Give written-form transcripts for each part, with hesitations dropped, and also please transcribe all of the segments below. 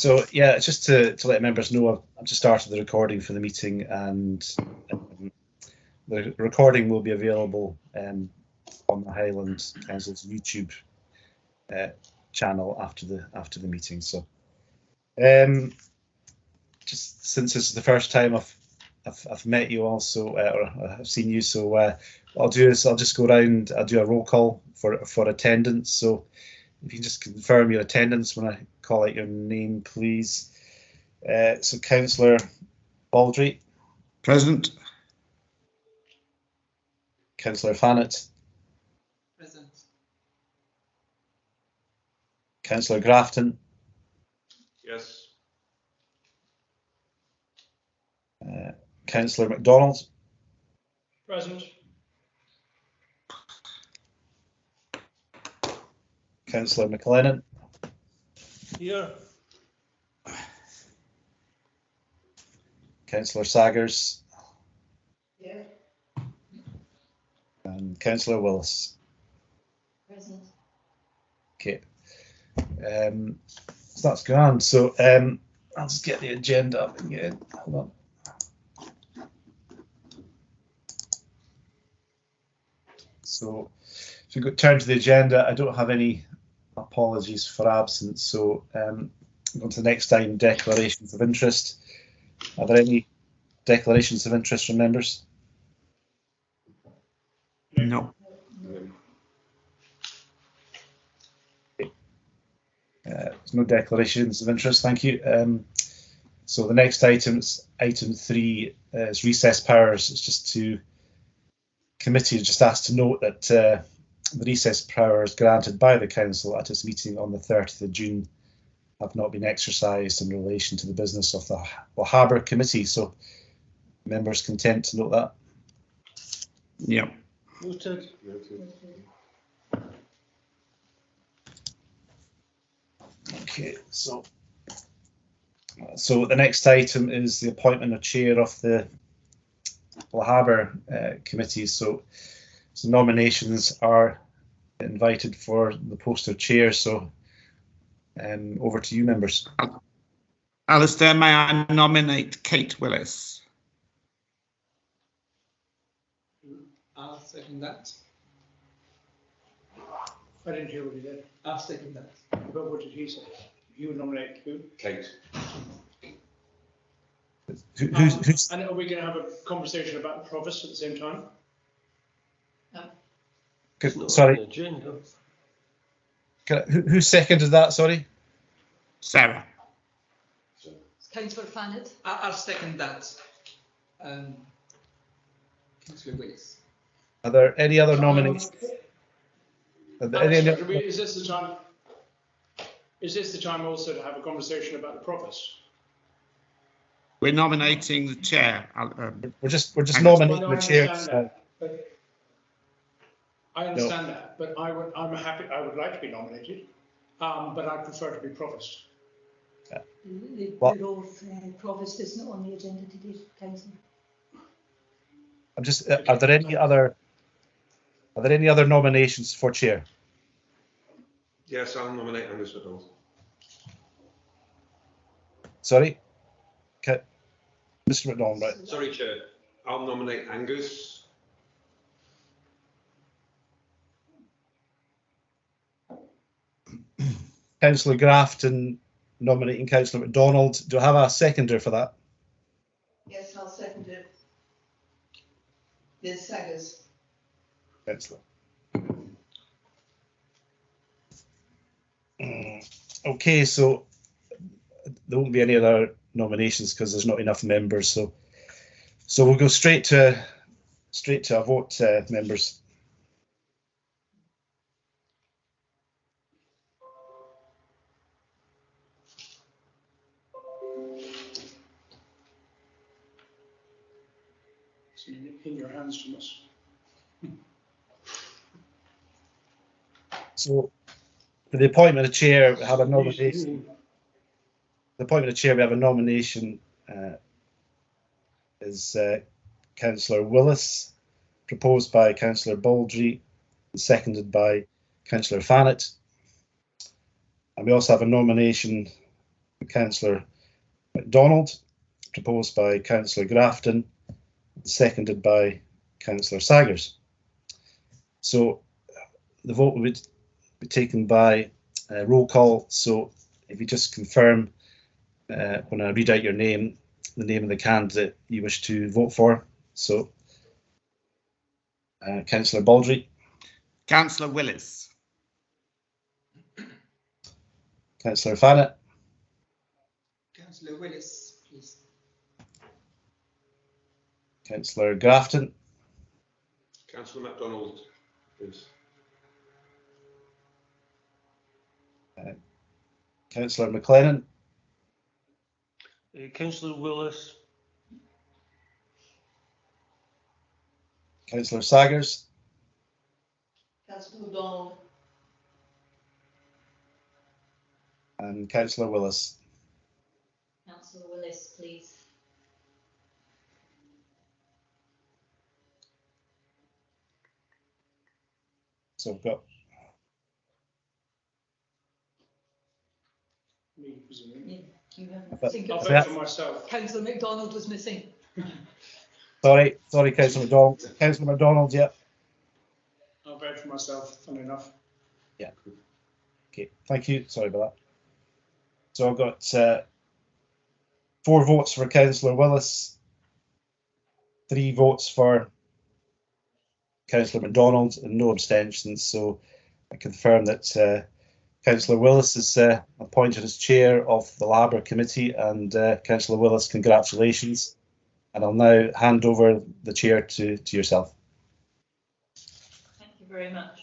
So yeah, just to let members know, I've just started the recording for the meeting, and the recording will be available on the Highland Council's YouTube channel after the meeting. So just since this is the first time I've met you all, so or I've seen you, so what I'll do is I'll just go around. I'll do a roll call for attendance. So if you can just confirm your attendance when I call out your name, please. So Councillor Baldry. Present. Councillor Fannett. Present. Councillor Grafton. Yes. Councillor MacDonald. Present. Councillor McLennan. Here. Councillor Saggers. Yeah. And Councillor Willis. Present. Okay. So that's grand. So I'll just get the agenda up again. Hold on. So if we turn to the agenda, I don't have any apologies for absence. So on to the next item, declarations of interest. Are there any declarations of interest from members? No. There's no declarations of interest. Thank you. So the next item is item 3 is recess powers. It's just to committee just asked to note that the recess powers granted by the council at its meeting on the 30th of June have not been exercised in relation to the business of the Lochaber committee. So members content to note that? Yeah. Noted. Okay, so the next item is the appointment of chair of the Haber committee. So nominations are invited for the post of chair. So over to you, members. Alistair, may I nominate Kate Willis? I'll second that. I didn't hear what he said. I'll second that. But what did he say? You would nominate who? Kate. Who's And are we going to have a conversation about the provost at the same time? sorry? Who seconded that? Sorry. Sarah. Councillor Fannett. I'll second that. Councillor Willis. Are there any other nominations? Are there any other- Is this the time? Is this the time also to have a conversation about the provost? We're nominating the chair. We're just nominating the chair. I understand that, but I would like to be nominated, but I prefer to be provost. The What? role of provost isn't on the agenda today, councillor. I'm just. Are there any other nominations for chair? Yes, I'll nominate Angus MacDonald. Sorry, okay. Mr. McDonald, right? Sorry, Chair. I'll nominate Angus. Councillor Grafton nominating Councillor MacDonald. Do I have a seconder for that? Yes, I'll second it. Ms. Saggers. Councillor. Okay, so there won't be any other nominations because there's not enough members. So we'll go straight to a vote, members. So you in your hands, Thomas. So for the appointment of chair, we have a nomination. The appointment of chair, we have a nomination is Councillor Willis, proposed by Councillor Baldry, and seconded by Councillor Fannett. And we also have a nomination Councillor MacDonald, proposed by Councillor Grafton, seconded by Councillor Saggers. So the vote would be taken by roll call. So if you just confirm when I read out your name, the name of the candidate you wish to vote for. So Councillor Baldry. Councillor Willis. Councillor Fannett. Councillor Willis, please. Councillor Grafton. Councillor MacDonald, please. Councillor McLennan. Councillor Willis. Councillor Saggers. Councillor MacDonald. And Councillor Willis. Councillor Willis, please. So we've got Me, presumably. Yeah, you have. But- I think I'll So vote that's- for myself. Councillor MacDonald was missing. sorry, Councillor MacDonald. Councillor MacDonald, yeah. I'll vote for myself, funny enough. Okay, thank you. Sorry about that. So I've got 4 votes for Councillor Willis, 3 votes for Councillor MacDonald, and no abstentions. So I confirm that Councillor Willis is appointed as chair of the Lochaber committee, and Councillor Willis, congratulations. And I'll now hand over the chair to yourself. Thank you very much.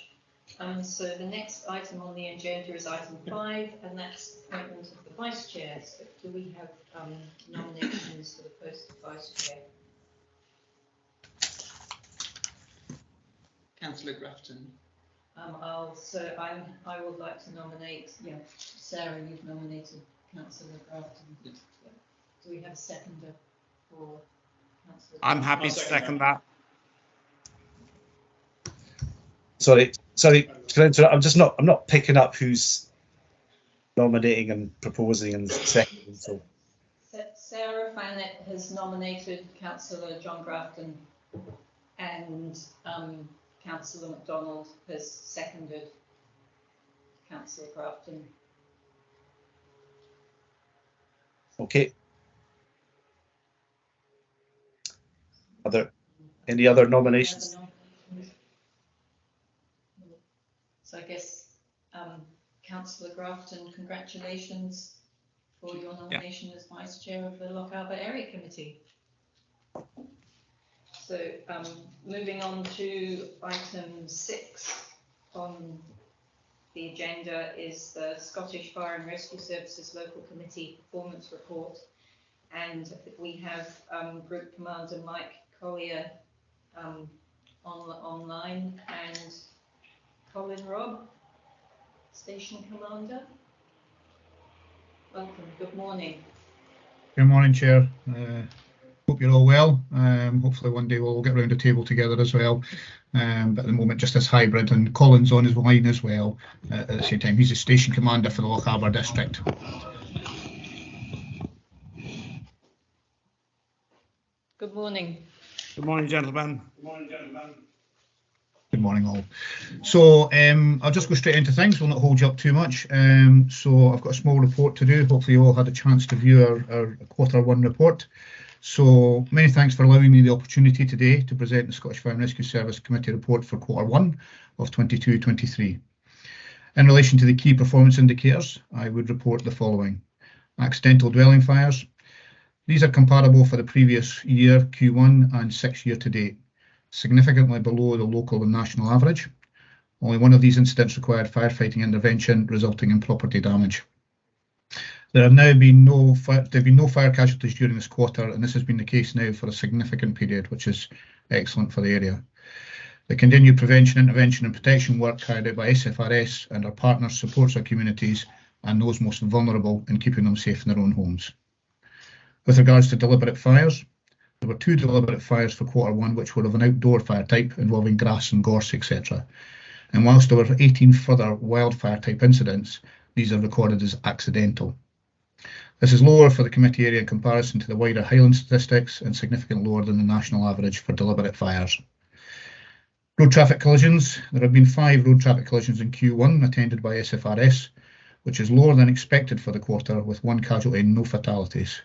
So the next item on the agenda is item 5, and that's appointment of the vice chair. So do we have nominations for the post of vice chair? Councillor Grafton. I would like to nominate, Sarah, you've nominated Councillor Grafton. Yes. Do we have a seconder for Councillor? I'm happy I'll to second second that. Sorry, can I interrupt? I'm not picking up who's nominating and proposing and seconding. So Sarah Fannett has nominated Councillor John Grafton, and Councillor MacDonald has seconded Councillor Grafton. okay. Are there any other nominations? So I guess, Councillor Grafton, congratulations for your nomination as Vice Chair of the Lochaber Area Committee. So moving on to item 6 on the agenda is the Scottish Fire and Rescue Services Local Committee Performance Report. And we have Group Commander Mike Collier online, and Colin Robb, Station Commander. Welcome, good morning. Good morning, Chair. Hope you're all well. Hopefully one day we'll get around the table together as well. But at the moment just this hybrid, and Colin's on his line as well at the same time. He's the Station Commander for the Lochaber district. Good morning. Good morning, gentlemen. Good morning, gentlemen. Good morning, all. So I'll just go straight into things. We'll not hold you up too much. So I've got a small report to do. Hopefully you all had a chance to view our Q1 report. So many thanks for allowing me the opportunity today to present the Scottish Fire and Rescue Service Committee report for Q1 of 22-23. In relation to the key performance indicators, I would report the following. Accidental dwelling fires. These are comparable for the previous year, Q1, and 6 year to date, significantly below the local and national average. Only one of these incidents required firefighting intervention, resulting in property damage. There have now been no fire casualties during this quarter, and this has been the case now for a significant period, which is excellent for the area. The continued prevention, intervention and protection work carried out by SFRS and our partners supports our communities and those most vulnerable in keeping them safe in their own homes. With regards to deliberate fires, there were 2 deliberate fires for Q1 which were of an outdoor fire type involving grass and gorse, etc. And whilst there were 18 further wildfire type incidents, these are recorded as accidental. This is lower for the committee area in comparison to the wider Highland statistics and significantly lower than the national average for deliberate fires. Road traffic collisions. There have been 5 road traffic collisions in Q1 attended by SFRS, which is lower than expected for the quarter, with 1 casualty and no fatalities.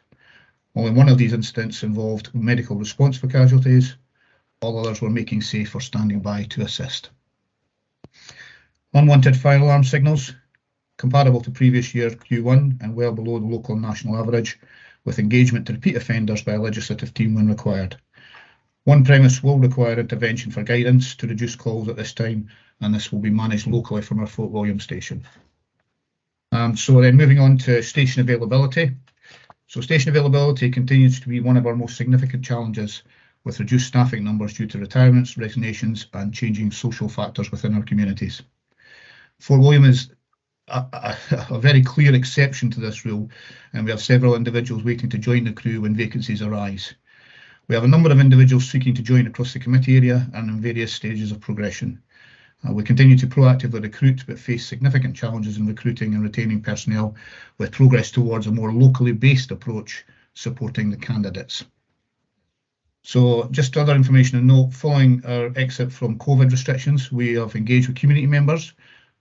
Only one of these incidents involved medical response for casualties. All others were making safe or standing by to assist. Unwanted fire alarm signals, comparable to previous year Q1 and well below the local and national average, with engagement to repeat offenders by a legislative team when required. One premise will require intervention for guidance to reduce calls at this time, and this will be managed locally from our Fort William station. So then moving on to station availability. So station availability continues to be one of our most significant challenges, with reduced staffing numbers due to retirements, resignations and changing social factors within our communities. Fort William is a very clear exception to this rule, and we have several individuals waiting to join the crew when vacancies arise. We have a number of individuals seeking to join across the committee area and in various stages of progression. We continue to proactively recruit, but face significant challenges in recruiting and retaining personnel, with progress towards a more locally based approach supporting the candidates. So just other information to note, following our exit from COVID restrictions, we have engaged with community members,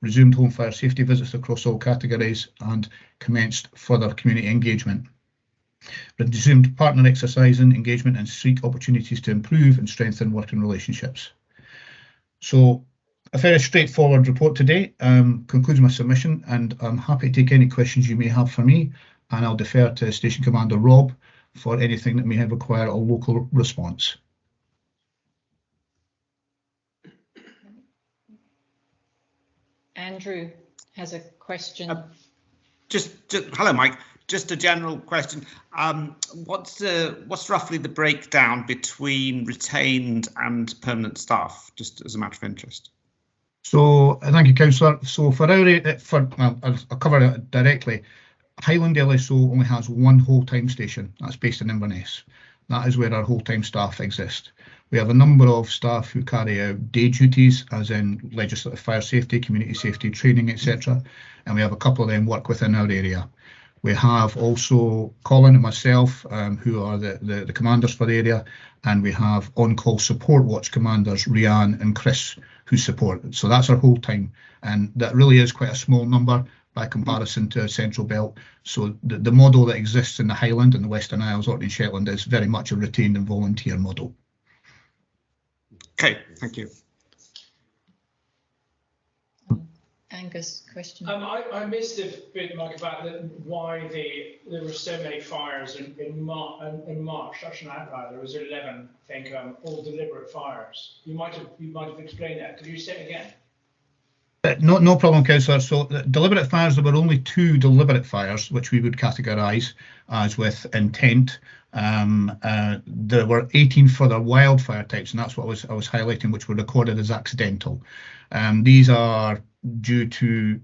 resumed home fire safety visits across all categories and commenced further community engagement. Resumed partner exercising, engagement and seek opportunities to improve and strengthen working relationships. So a very straightforward report today concludes my submission, and I'm happy to take any questions you may have for me, and I'll defer to Station Commander Rob for anything that may require a local response. Andrew has a question. Hello, Mike. Just a general question. What's roughly the breakdown between retained and permanent staff, just as a matter of interest? So thank you, Councillor. So for I'll cover it directly. Highland LSO only has one whole-time station. That's based in Inverness. That is where our whole-time staff exist. We have a number of staff who carry out day duties, as in legislative fire safety, community safety training, etc. And we have a couple of them work within our area. We have also Colin and myself, who are the commanders for the area, and we have on-call support watch commanders, Rianne and Chris, who support. So that's our whole time, and that really is quite a small number by comparison to Central Belt. So the model that exists in the Highland and the Western Isles, Orkney and Shetland, is very much a retained and volunteer model. Okay, thank you. Angus, question. I missed the bit, Mike, about why there were so many fires in March. Such an outlier. There was 11, I think, all deliberate fires. You might have explained that. Could you say it again? No problem, Councillor. So deliberate fires, there were only 2 deliberate fires, which we would categorise as with intent. There were 18 further wildfire types, and that's what I was highlighting, which were recorded as accidental. These are due to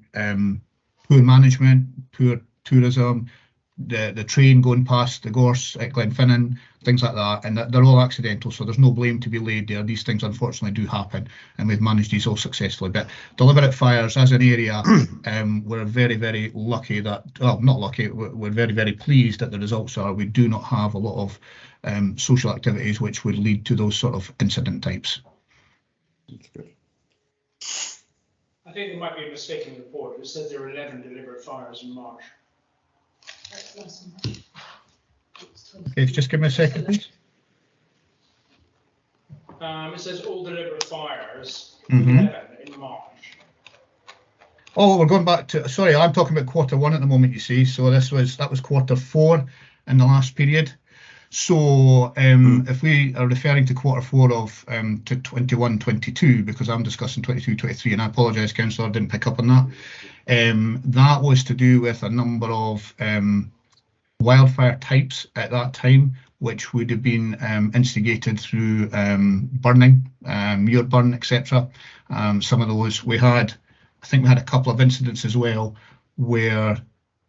poor management, poor tourism, the train going past the gorse at Glenfinnan, things like that, and they're all accidental, so there's no blame to be laid there. These things unfortunately do happen, and we've managed these all successfully. But deliberate fires as an area, we're very, very lucky that, well, not lucky, we're very, very pleased that the results are we do not have a lot of social activities which would lead to those sort of incident types. That's good. I think there might be a mistake in the report. It said there were 11 deliberate fires in March. Okay, just give me a second, please. It says all deliberate fires, Mm-hmm. 11 in March. Oh, we're going back to, sorry, I'm talking about Q1 at the moment, you see. So that was Q4 in the last period. So if we are referring to Q4 of to 21-22, because I'm discussing 22-23, and I apologise, Councillor, I didn't pick up on that. That was to do with a number of wildfire types at that time, which would have been instigated through burning, muir burn, etc. Some of those we had, I think we had a couple of incidents as well where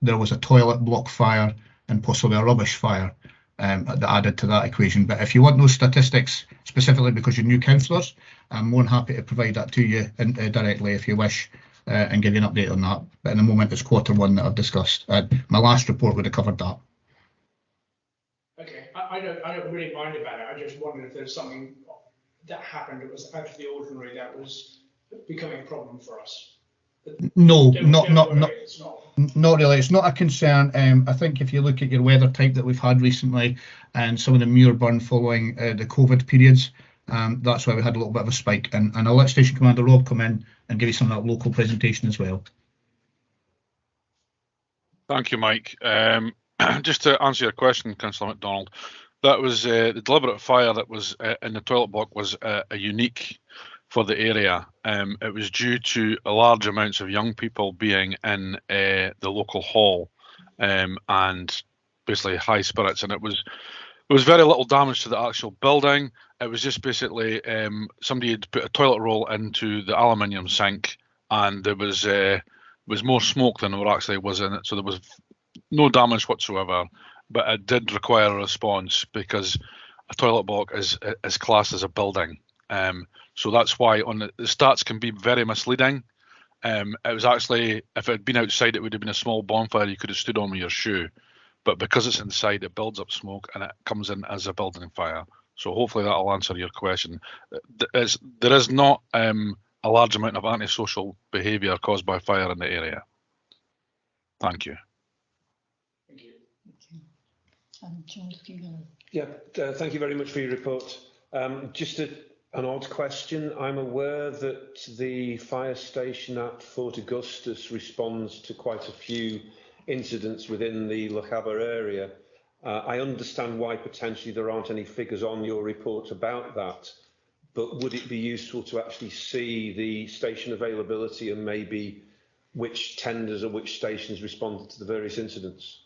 there was a toilet block fire and possibly a rubbish fire that added to that equation. But if you want those statistics specifically because you're new councillors, I'm more than happy to provide that to you directly if you wish. and give you an update on that. But in the moment, it's Q1 that I've discussed. My last report would have covered that. Okay, I don't really mind about it. I just wondered if there's something that happened that was out of the ordinary that was becoming a problem for us. No, Don't not worry, it's not. Not really. It's not a concern. I think if you look at your weather type that we've had recently and some of the muir burn following the COVID periods, that's why we had a little bit of a spike. And I'll let Station Commander Rob come in and give you some of that local presentation as well. Thank you, Mike. Just to answer your question, Councillor MacDonald, that was the deliberate fire that was in the toilet block was a unique for the area. It was due to a large amounts of young people being in the local hall and basically high spirits, and it was very little damage to the actual building. It was just basically somebody had put a toilet roll into the aluminium sink, and there was more smoke than there actually was in it, so there was no damage whatsoever, but it did require a response because a toilet block is classed as a building. So that's why on the stats can be very misleading. It was actually, if it had been outside, it would have been a small bonfire you could have stood on with your shoe. But because it's inside, it builds up smoke and it comes in as a building fire. So hopefully that'll answer your question. There is not a large amount of antisocial behaviour caused by fire in the area. Thank you. Thank you. John, if you know. Yeah, thank you very much for your report. Just an odd question. I'm aware that the fire station at Fort Augustus responds to quite a few incidents within the Lochaber area. I understand why potentially there aren't any figures on your report about that, but would it be useful to actually see the station availability and maybe which tenders or which stations responded to the various incidents?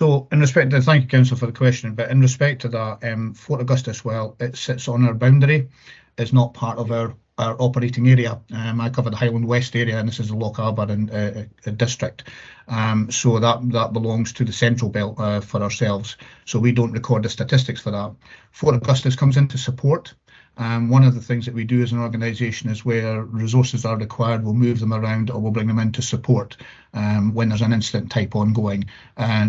So in respect to, thank you, Councillor, for the question, but in respect to that, Fort Augustus, well, it sits on our boundary. It's not part of our operating area. I cover the Highland West area, and this is the Lochaber district. So that belongs to the central belt for ourselves. So we don't record the statistics for that. Fort Augustus comes in to support. One of the things that we do as an organisation is where resources are required, we'll move them around or we'll bring them in to support when there's an incident type ongoing.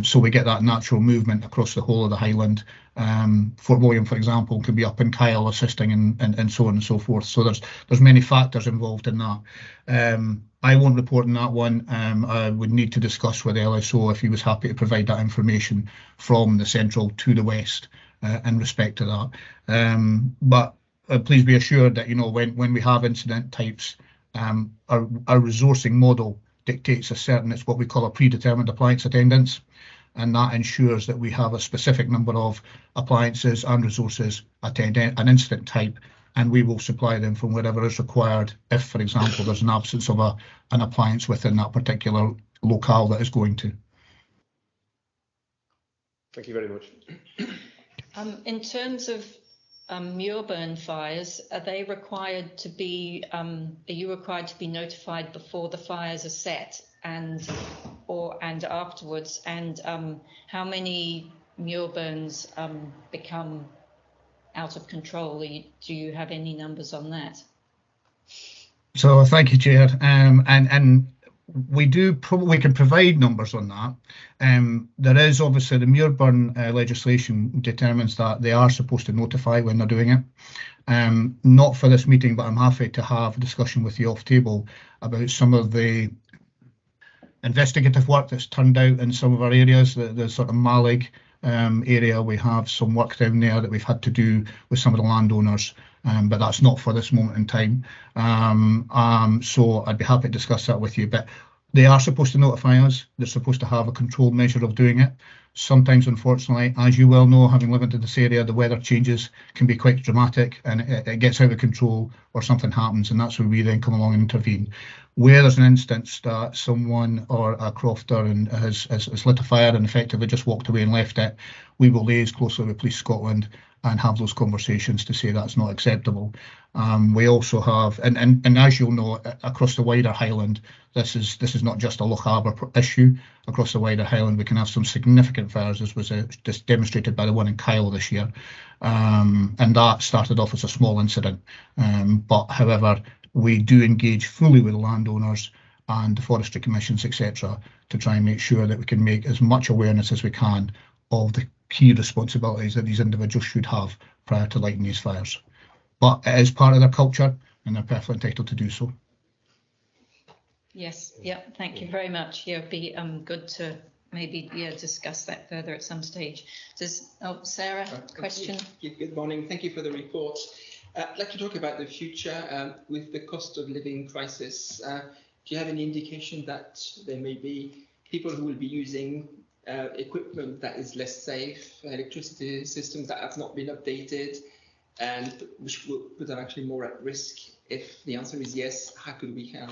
So we get that natural movement across the whole of the Highland. Fort William, for example, could be up in Kyle assisting and so on and so forth. So there's many factors involved in that. I won't report on that one. I would need to discuss with LSO if he was happy to provide that information from the central to the west in respect to that. But please be assured that, you know, when we have incident types, our resourcing model dictates it's what we call a predetermined appliance attendance, and that ensures that we have a specific number of appliances and resources attending an incident type, and we will supply them from wherever is required if, for example, there's an absence of an appliance within that particular locale that is going to. Thank you very much. In terms of muir burn fires, are they required to be? Are you required to be notified before the fires are set and afterwards? And how many muir burns become out of control? Do you have any numbers on that? So thank you, Chair. And we can provide numbers on that. There is obviously the muir burn legislation determines that they are supposed to notify when they're doing it. Not for this meeting, but I'm happy to have a discussion with you off table about some of the investigative work that's turned out in some of our areas. The sort of Malig area, we have some work down there that we've had to do with some of the landowners, but that's not for this moment in time. So I'd be happy to discuss that with you, but they are supposed to notify us. They're supposed to have a controlled measure of doing it. Sometimes, unfortunately, as you well know, having lived in this area, the weather changes can be quite dramatic and it gets out of control or something happens, and that's where we then come along and intervene. Where there's an instance that someone or a crofter has lit a fire and effectively just walked away and left it, we will liaise closely with Police Scotland and have those conversations to say that's not acceptable. We also have, and as you'll know, across the wider Highland, this is not just a Lochaber issue. Across the wider Highland, we can have some significant fires, as was just demonstrated by the one in Kyle this year. And that started off as a small incident. But however, we do engage fully with the landowners and the forestry commissions, etc., to try and make sure that we can make as much awareness as we can of the key responsibilities that these individuals should have prior to lighting these fires. But it is part of their culture and they're perfectly entitled to do so. Yes, yeah, thank you very much. Yeah, it'd be good to maybe discuss that further at some stage. Sarah, question? Good morning, thank you for the report. I'd like to talk about the future with the cost of living crisis. Do you have any indication that there may be people who will be using equipment that is less safe, electricity systems that have not been updated, and which will put them actually more at risk? If the answer is yes, how could we help?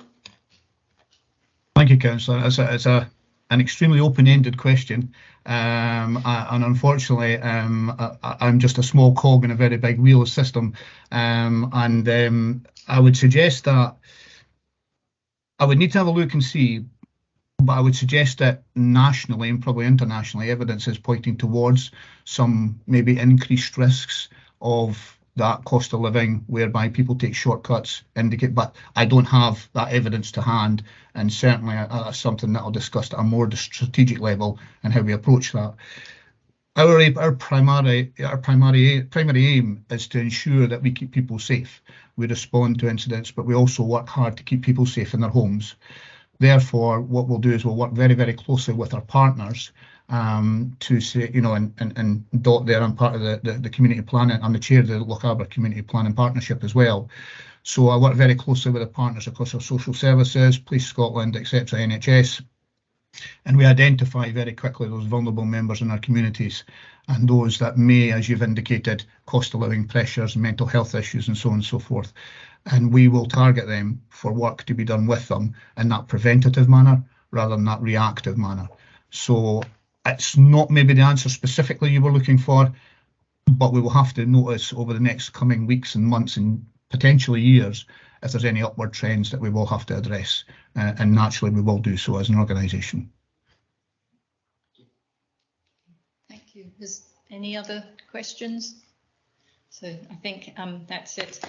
Thank you, Councillor. It's an extremely open-ended question, and unfortunately, I'm just a small cog in a very big wheel system, and I would suggest that I would need to have a look and see, but I would suggest that nationally and probably internationally, evidence is pointing towards some maybe increased risks of that cost of living, whereby people take shortcuts, indicate, but I don't have that evidence to hand, and certainly that's something that I'll discuss at a more strategic level and how we approach that. Our primary aim is to ensure that we keep people safe. We respond to incidents, but we also work hard to keep people safe in their homes. Therefore, what we'll do is we'll work very, very closely with our partners to say, you know, and Dot there, I'm part of the community planning, I'm the chair of the Lochaber Community Planning Partnership as well. So I work very closely with the partners across our social services, Police Scotland, etc., NHS, and we identify very quickly those vulnerable members in our communities and those that may, as you've indicated, cost of living pressures, mental health issues and so on and so forth. And we will target them for work to be done with them in that preventative manner rather than that reactive manner. So it's not maybe the answer specifically you were looking for, but we will have to notice over the next coming weeks and months and potentially years if there's any upward trends that we will have to address, and naturally we will do so as an organisation. Thank you. Is any other questions? So I think that's it.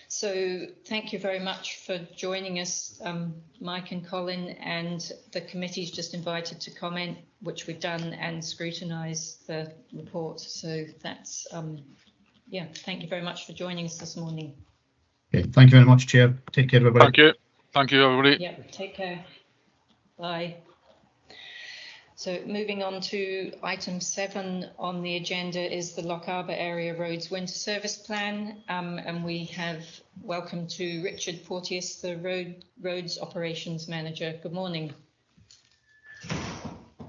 So thank you very much for joining us, Mike and Colin, and the committee's just invited to comment, which we've done, and scrutinise the report. So that's, yeah, thank you very much for joining us this morning. Okay, thank you very much, Chair. Take care, everybody. Thank you. Thank you, everybody. Yeah, take care. Bye. So moving on to item 7 on the agenda is the Lochaber Area Roads Winter Service Plan, and we have welcome to Richard Porteous, the Roads Operations Manager. Good morning.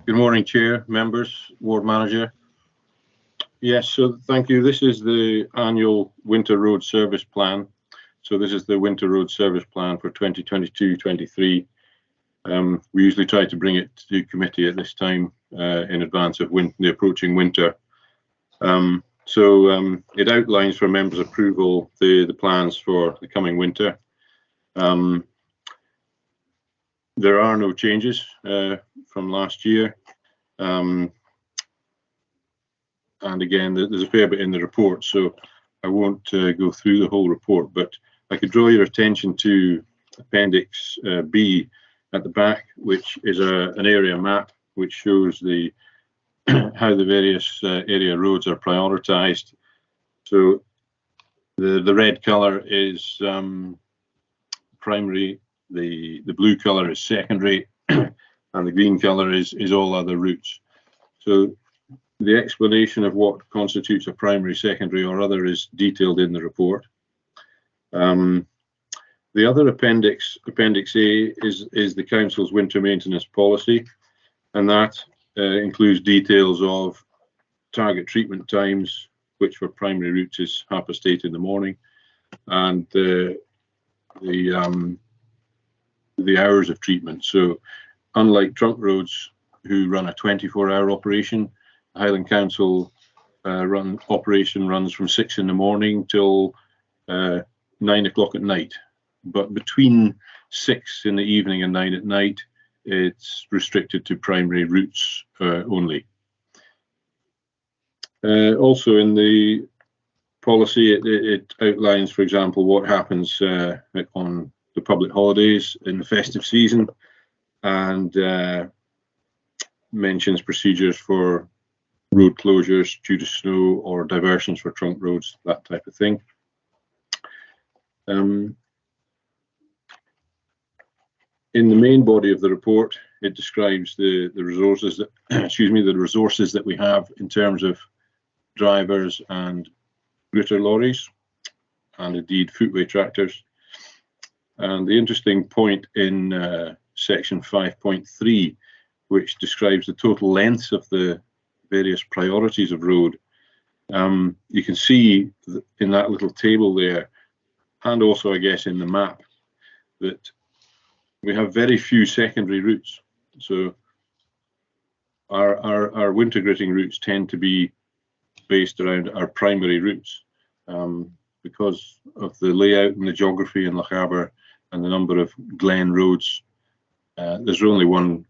Good morning, Chair, members, Ward Manager. Yes, so thank you. This is the annual Winter Road Service Plan. So this is the Winter Road Service Plan for 2022-23. We usually try to bring it to committee at this time in advance of the approaching winter. It outlines for members' approval the plans for the coming winter. There are no changes from last year. And again, there's a fair bit in the report, so I won't go through the whole report, but I could draw your attention to Appendix B at the back, which is an area map which shows how the various area roads are prioritised. So the red colour is primary, the blue colour is secondary, and the green colour is all other routes. So the explanation of what constitutes a primary, secondary or other is detailed in the report. The other appendix, Appendix A, is the Council's winter maintenance policy, and that includes details of target treatment times, which for primary routes is 8:30 in the morning, and the hours of treatment. So unlike trunk roads who run a 24-hour operation, Highland Council operation runs from 6 in the morning till 9 o'clock at night. But between 6 in the evening and 9 at night, it's restricted to primary routes only. Also in the policy, it outlines, for example, what happens on the public holidays in the festive season, and mentions procedures for road closures due to snow or diversions for trunk roads, that type of thing. In the main body of the report, it describes the resources that the resources that we have in terms of drivers and gritter lorries, and indeed footway tractors. And the interesting point in section 5.3, which describes the total lengths of the various priorities of road, you can see in that little table there, and also I guess in the map, that we have very few secondary routes. So our winter gritting routes tend to be based around our primary routes, because of the layout and the geography in Lochaber and the number of glen roads. There's only one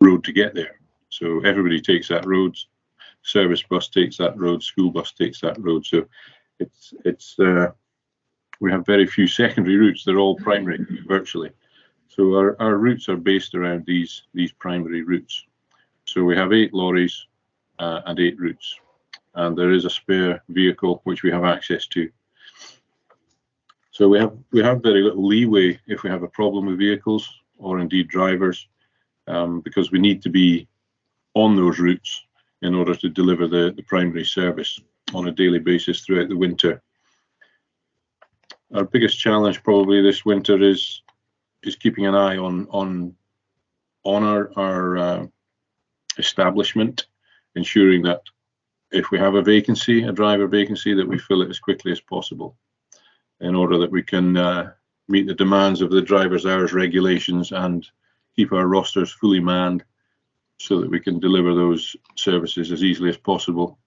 road to get there, so everybody takes that road. Service bus takes that road, school bus takes that road. So it's we have very few secondary routes. They're all primary virtually. So our routes are based around these primary routes. So we have 8 lorries and 8 routes, and there is a spare vehicle which we have access to. So we have very little leeway if we have a problem with vehicles or indeed drivers, because we need to be on those routes in order to deliver the primary service on a daily basis throughout the winter. Our biggest challenge probably this winter is keeping an eye on our establishment, ensuring that if we have a vacancy, a driver vacancy, that we fill it as quickly as possible, in order that we can meet the demands of the driver's hours regulations and keep our rosters fully manned, so that we can deliver those services as easily as possible.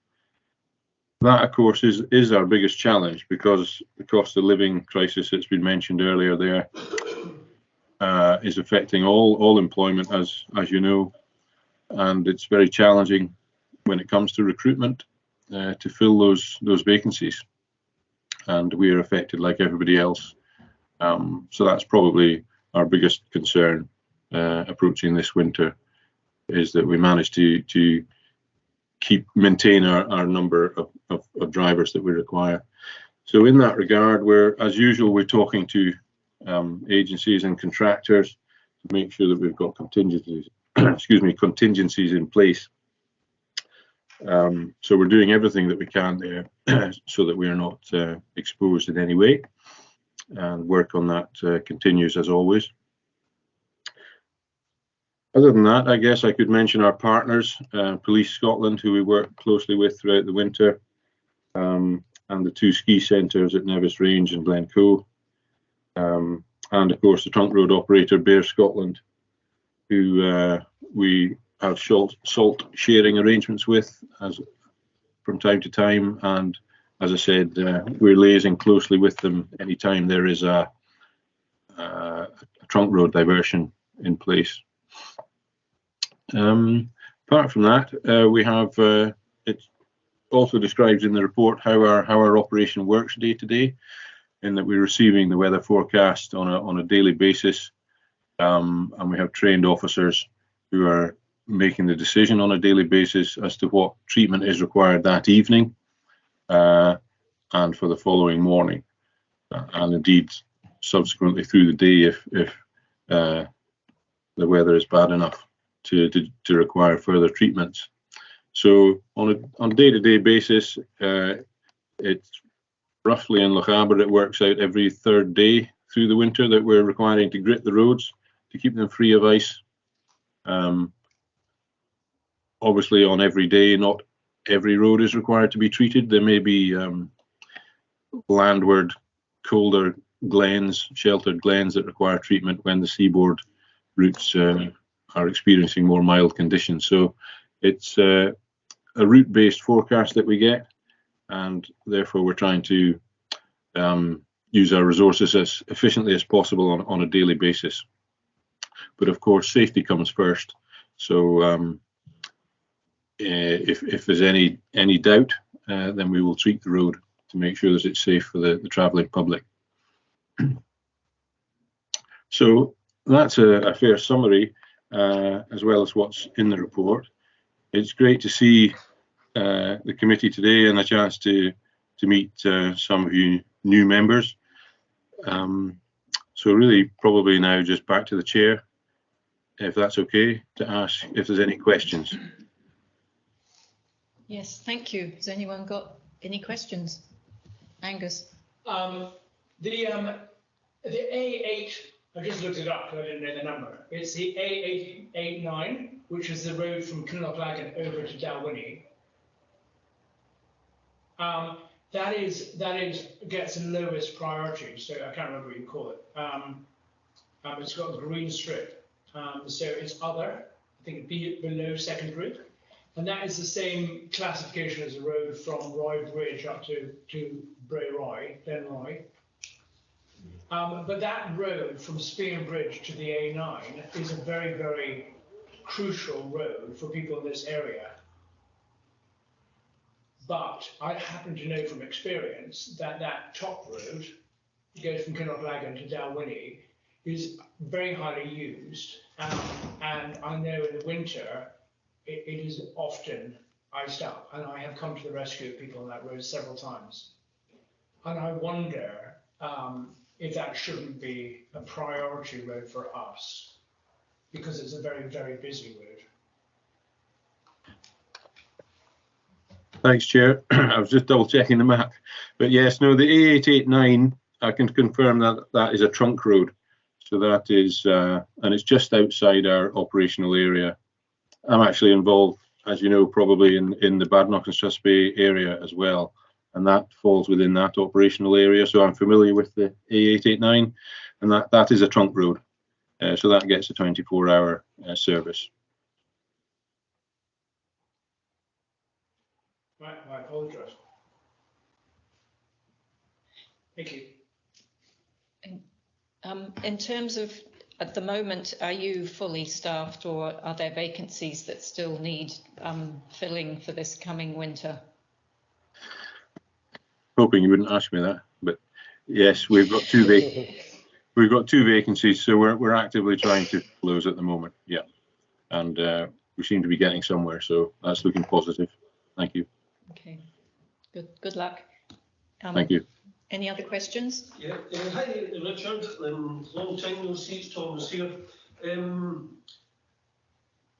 That, of course, is our biggest challenge, because the cost of living crisis that's been mentioned earlier there is affecting all employment, as you know, and it's very challenging when it comes to recruitment to fill those vacancies, and we are affected like everybody else. So that's probably our biggest concern approaching this winter, is that we manage to maintain our number of drivers that we require. So in that regard, as usual, we're talking to agencies and contractors to make sure that we've got contingencies in place. So we're doing everything that we can there so that we are not exposed in any way, and work on that continues as always. Other than that, I guess I could mention our partners, Police Scotland, who we work closely with throughout the winter, and the 2 ski centres at Nevis Range and Glencoe, and of course the trunk road operator Bear Scotland, who we have salt sharing arrangements with from time to time, and as I said, we're liaising closely with them anytime there is a trunk road diversion in place. Apart from that, we have it also describes in the report how our operation works day to day, in that we're receiving the weather forecast on a daily basis, and we have trained officers who are making the decision on a daily basis as to what treatment is required that evening and for the following morning, and indeed subsequently through the day if the weather is bad enough to require further treatments. So on a day-to-day basis, it's roughly in Lochaber it works out every 3rd day through the winter that we're requiring to grit the roads to keep them free of ice. Obviously on every day, not every road is required to be treated. There may be landward, colder glens, sheltered glens that require treatment when the seaboard routes are experiencing more mild conditions. So it's a route-based forecast that we get, and therefore we're trying to use our resources as efficiently as possible on a daily basis. But of course, safety comes first. So if there's any doubt, then we will treat the road make sure that it's safe for the travelling public. So that's a fair summary, as well as what's in the report. It's great to see the committee today and a chance to meet some of you new members. So really probably now just back to the chair, if that's okay, to ask if there's any questions. Yes, thank you. Has anyone got any questions? Angus? The A8, I just looked it up, I didn't know the number. It's the A889, which is the road from Kinlochnagan over to Dalwhinnie. That gets the lowest priority, so I can't remember what you call it. It's got a green strip, so it's other, I think below secondary, and that is the same classification as a road from Roy Bridge up to Bray Roy, Glen Roy. But that road from Spear Bridge to the A9 is a very, very crucial road for people in this area. But I happen to know from experience that that top road, goes from Kinlochnagan to Dalwhinnie, is very highly used. And I know in the winter, it is often iced up. And I have come to the rescue of people on that road several times. And I wonder if that shouldn't be a priority road for us, because it's a very, very busy road. Thanks, Chair. I was just double checking the map. But yes, no, the A889, I can confirm that that is a trunk road. So that is, and it's just outside our operational area. I'm actually involved, as you know, probably in the Badenoch and Susby area as well. And that falls within that operational area. So I'm familiar with the A889, and that is a trunk road. So that gets a 24-hour service. Right, I apologise. Thank you. In terms of, at the moment, are you fully staffed, or are there vacancies that still need filling for this coming winter? Hoping you wouldn't ask me that, but yes, we've got two vacancies, so we're actively trying to fill those at the moment. Yeah, and we seem to be getting somewhere, so that's looking positive. Thank you. Okay, good luck. Thank you. Any other questions? Yeah, hi Richard, long time no see, it's Thomas here.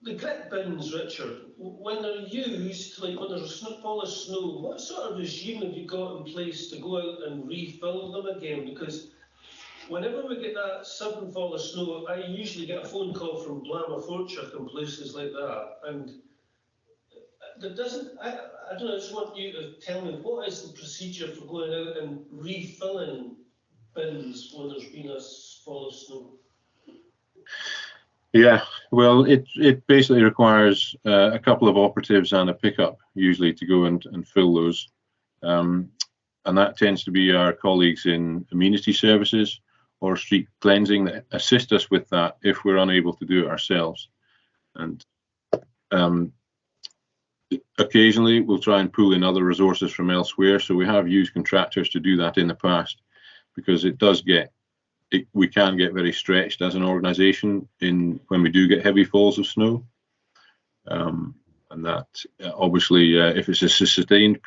The grit bins, Richard, when they're used, like when there's a fall of snow, what sort of regime have you got in place to go out and refill them again? Because whenever we get that sudden fall of snow, I usually get a phone call from Blammerfortshire and places like that, and there doesn't, I don't know, I just want you to tell me, what is the procedure for going out and refilling bins when there's been a fall of snow? Yeah, well, it basically requires a couple of operatives and a pickup, usually, to go and fill those. And that tends to be our colleagues in amenity services or street cleansing that assist us with that if we're unable to do it ourselves. And occasionally we'll try and pull in other resources from elsewhere. So we have used contractors to do that in the past, because it does get, we can get very stretched as an organisation when we do get heavy falls of snow. And that obviously, if it's a sustained,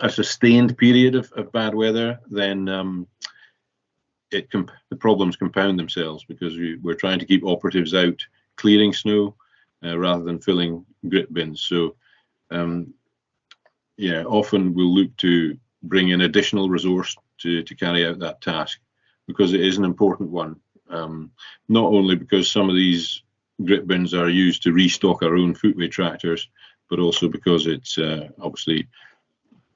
a sustained period of bad weather, then the problems compound themselves, because we're trying to keep operatives out clearing snow rather than filling grit bins. So yeah, often we'll look to bring in additional resource to carry out that task, because it is an important one. Not only because some of these grit bins are used to restock our own footway tractors, but also because it's obviously,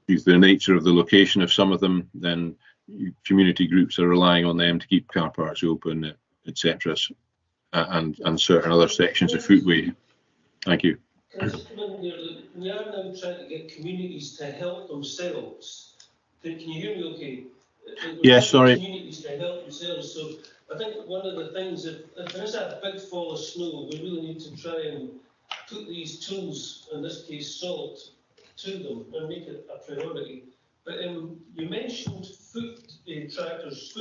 due to the nature of the location of some of them, then community groups are relying on them to keep car parks open, etc. And certain other sections of footway. Thank you. Can I just come in there? We are now trying to get communities to help themselves. Can you hear me okay? Yes, sorry. Communities to help themselves. So I think one of the things, if there is a big fall of snow, we really need to try and put these tools, in this case salt, to them and make it a priority. But you mentioned footway tractors.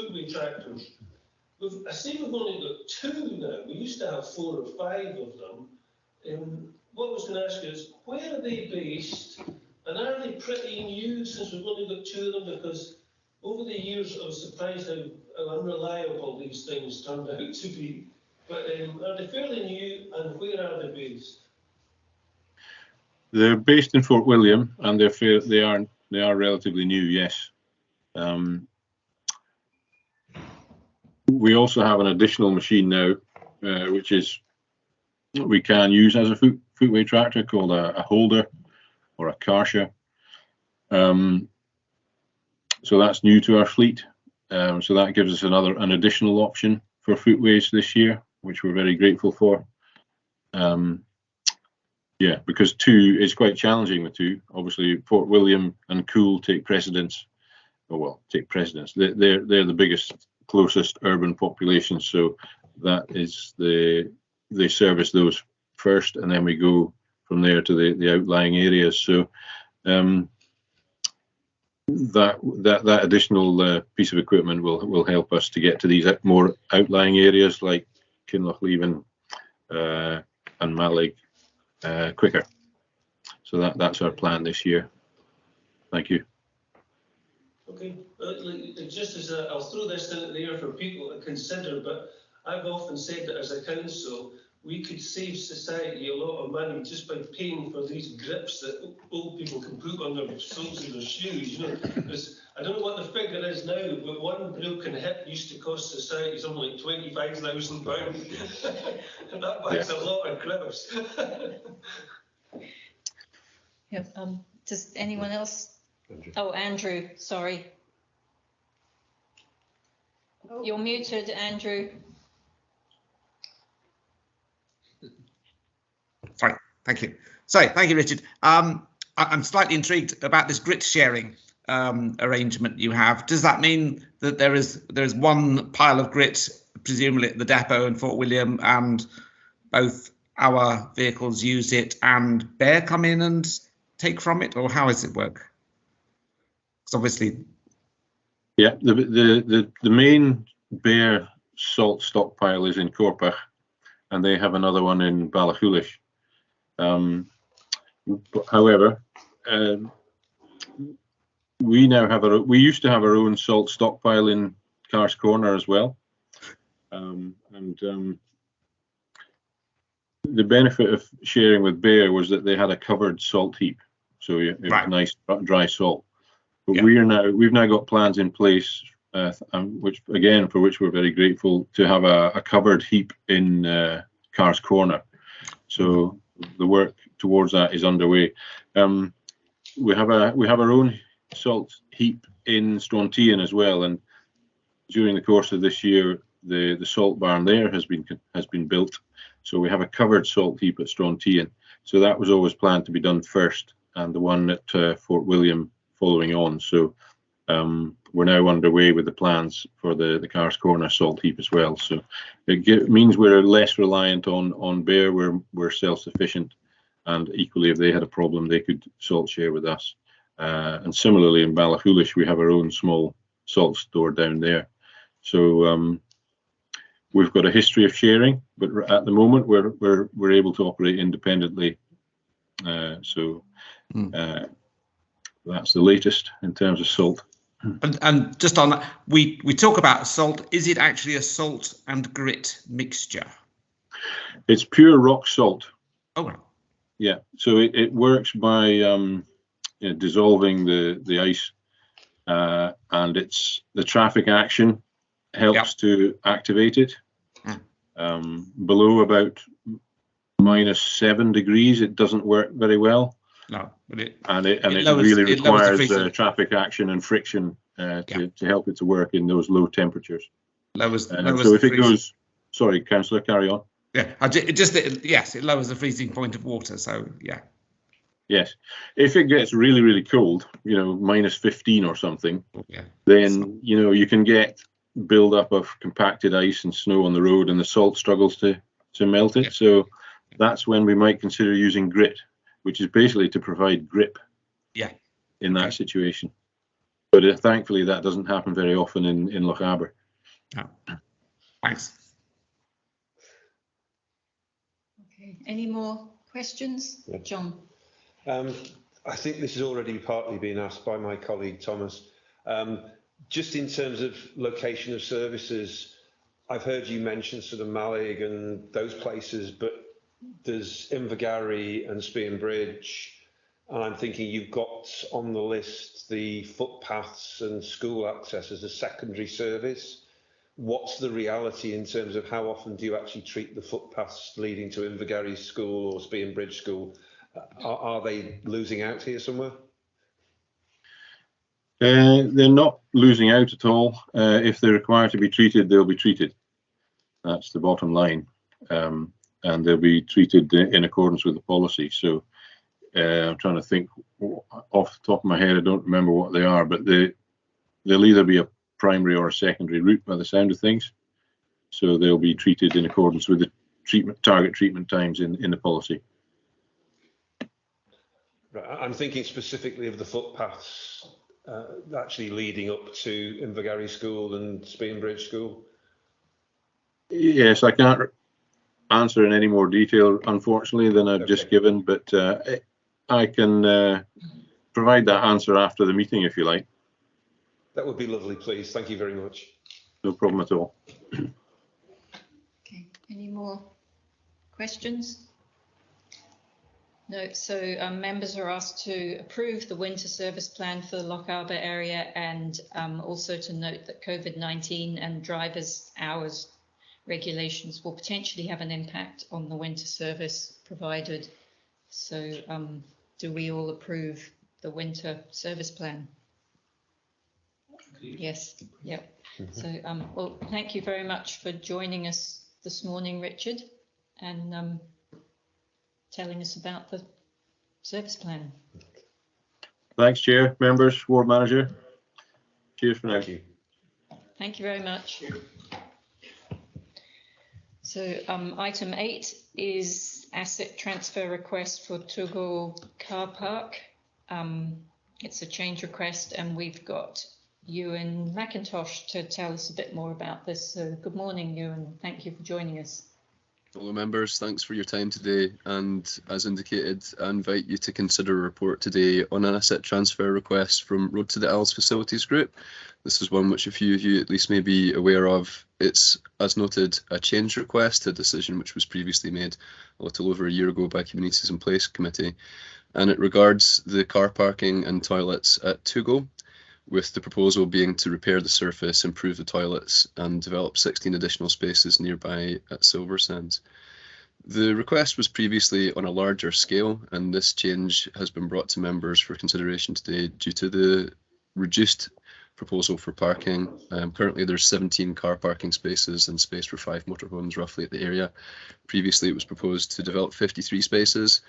I see we've only got 2 now. We used to have 4 or 5 of them. What I was going to ask you is, where are they based? And are they pretty new since we've only got 2 of them? Because over the years, I was surprised how unreliable these things turned out to be. But are they fairly new, and where are they based? They're based in Fort William, and they are relatively new. Yes. We also have an additional machine now, which is we can use as a footway tractor, called a holder or a karsha. So that's new to our fleet. So that gives us an additional option for footways this year, which we're very grateful for. Yeah, because 2 is quite challenging with 2. Obviously, Fort William and Cool take precedence. Oh, well, take precedence. They're the biggest, closest urban populations, so that is they service those first, and then we go from there to the outlying areas. So that additional piece of equipment will help us to get to these more outlying areas like Kinlochleven and Malig quicker. So that's our plan this year. Thank you. Okay, just as I'll throw this in there for people to consider, but I've often said that as a council, we could save society a lot of money just by paying for these grips that old people can put on their soles of their shoes. You know, because I don't know what the figure is now, but one broken hip used to cost society something like £25,000, and that buys a lot of grips. Yep. Does anyone else? Oh, Andrew, sorry. Oh. You're muted, Andrew. Sorry, thank you. So, thank you, Richard. I'm slightly intrigued about this grit sharing arrangement you have. Does that mean that there is one pile of grit, presumably at the depot in Fort William, and both our vehicles use it and Bear come in and take from it, or how does it work? Because obviously, yeah, the main Bear salt stockpile is in Corpach, and they have another one in Ballachulish. However, we used to have our own salt stockpile in Carr's Corner as well, and the benefit of sharing with Bear was that they had a covered salt heap, so it was nice dry salt. But we've now got plans in place, which we're very grateful, to have a covered heap in Carr's Corner. So the work towards that is underway. We have our own salt heap in Strontian as well, and during the course of this year, the salt barn there has been built. So we have a covered salt heap at Strontian. So that was always planned to be done first, and the one at Fort William following on. So we're now underway with the plans for the Carr's Corner salt heap as well. So it means we're less reliant on Bear. We're self-sufficient, and equally, if they had a problem, they could salt share with us. And similarly, in Ballachulish, we have our own small salt store down there. So we've got a history of sharing, but at the moment we're able to operate independently. That's the latest in terms of salt. And just on that, we talk about salt. Is it actually a salt and grit mixture? It's pure rock salt. Oh, yeah. So it works by dissolving the ice, and it's the traffic action helps to activate it. Below about -7 degrees, it doesn't work very well. No, but it really requires traffic action and friction to help it to work in those low temperatures. So if it goes, sorry, Councillor, carry on. Yeah, it lowers the freezing point of water. So yeah. Yes, if it gets really, really cold, -15 or something, then you can get build up of compacted ice and snow on the road, and the salt struggles to melt it. So that's when we might consider using grit, which is basically to provide grip in that situation. But thankfully, that doesn't happen very often in Lochaber. Oh. Thanks. Okay, any more questions? Yeah. John? I think this has already partly been asked by my colleague Thomas. Just in terms of location of services, I've heard you mention sort of Malig and those places, but there's Invergarry and Spearnbridge, and I'm thinking you've got on the list the footpaths and school access as a secondary service. What's the reality in terms of how often do you actually treat the footpaths leading to Invergarry School or Spearnbridge School? Are they losing out here somewhere? They're not losing out at all. If they're required to be treated, they'll be treated. That's the bottom line. And they'll be treated in accordance with the policy. So I'm trying to think off the top of my head. I don't remember what they are, but they'll either be a primary or a secondary route by the sound of things. So they'll be treated in accordance with the target treatment times in the policy. Right. I'm thinking specifically of the footpaths actually leading up to Invergarry School and Spearnbridge School. Yes, I can't answer in any more detail, unfortunately, than I've just given, but I can provide that answer after the meeting, if you like. That would be lovely, please. Thank you very much. No problem at all. Okay, any more questions? No, so members are asked to approve the winter service plan for the Lochaber area, and also to note that COVID-19 and drivers' hours regulations will potentially have an impact on the winter service provided. So do we all approve the winter service plan? Yes, yep. So well, thank you very much for joining us this morning, Richard, and telling us about the service plan. Thanks, Chair, members, Ward Manager. Cheers for now. Thank you. Thank you very much. So item 8 is asset transfer request for Tuggle Car Park. It's a change request, and we've got Ewan McIntosh to tell us a bit more about this. So good morning, Ewan. Thank you for joining us. Hello members, thanks for your time today, and as indicated, I invite you to consider a report today on an asset transfer request from Road to the Isles Facilities Group. This is one which a few of you at least may be aware of. It's, as noted, a change request, a decision which was previously made a little over a year ago by Communities in Place Committee, and it regards the car parking and toilets at Tuggle, with the proposal being to repair the surface, improve the toilets and develop 16 additional spaces nearby at Silver Sands. The request was previously on a larger scale, and this change has been brought to members for consideration today due to the reduced proposal for parking. Currently there's 17 car parking spaces and space for 5 motorhomes roughly at the area. Previously it was proposed to develop 53 spaces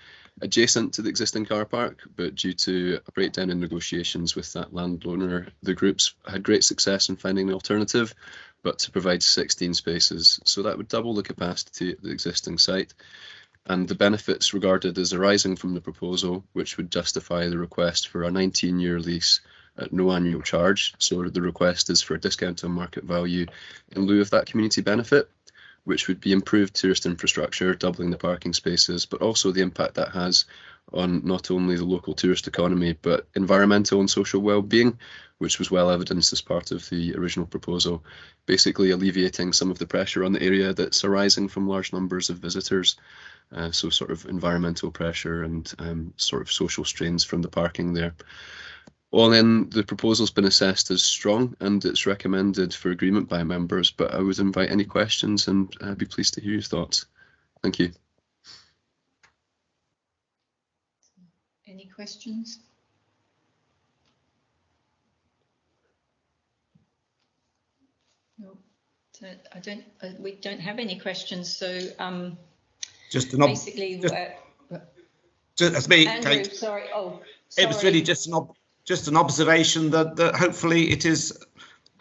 adjacent to the existing car park, but due to a breakdown in negotiations with that landowner, the groups had great success in finding an alternative, but to provide 16 spaces. So that would double the capacity at the existing site, and the benefits regarded as arising from the proposal, which would justify the request for a 19-year lease at no annual charge. So the request is for a discount on market value in lieu of that community benefit, which would be improved tourist infrastructure, doubling the parking spaces, but also the impact that has on not only the local tourist economy, but environmental and social well-being, which was well evidenced as part of the original proposal, basically alleviating some of the pressure on the area that's arising from large numbers of visitors. So sort of environmental pressure and sort of social strains from the parking there. All in, the proposal's been assessed as strong and it's recommended for agreement by members, but I would invite any questions and I'd be pleased to hear your thoughts. Thank you. Any questions? No, so I don't. We don't have any questions. So just an basically, that's me, Andrew, Kate. sorry. Oh, sorry. It was really just an observation that hopefully it is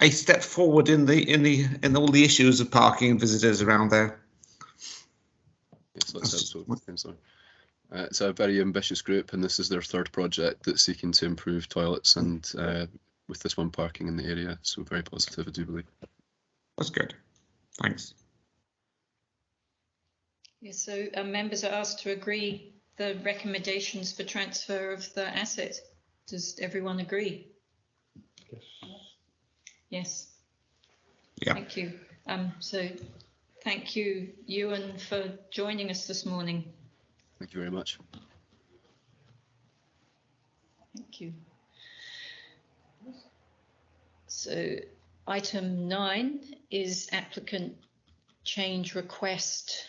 a step forward in all the issues of parking and visitors around there. Yes, that's helpful. It's a very ambitious group, and this is their third project that's seeking to improve toilets and with this one parking in the area. So very positive, I do believe. That's good. Thanks. Yeah, so members are asked to agree the recommendations for transfer of the asset. Does everyone agree? Yes. Yes. Yeah. Thank you. So thank you, Ewan, for joining us this morning. Thank you very much. Thank you. So item 9 is applicant change request,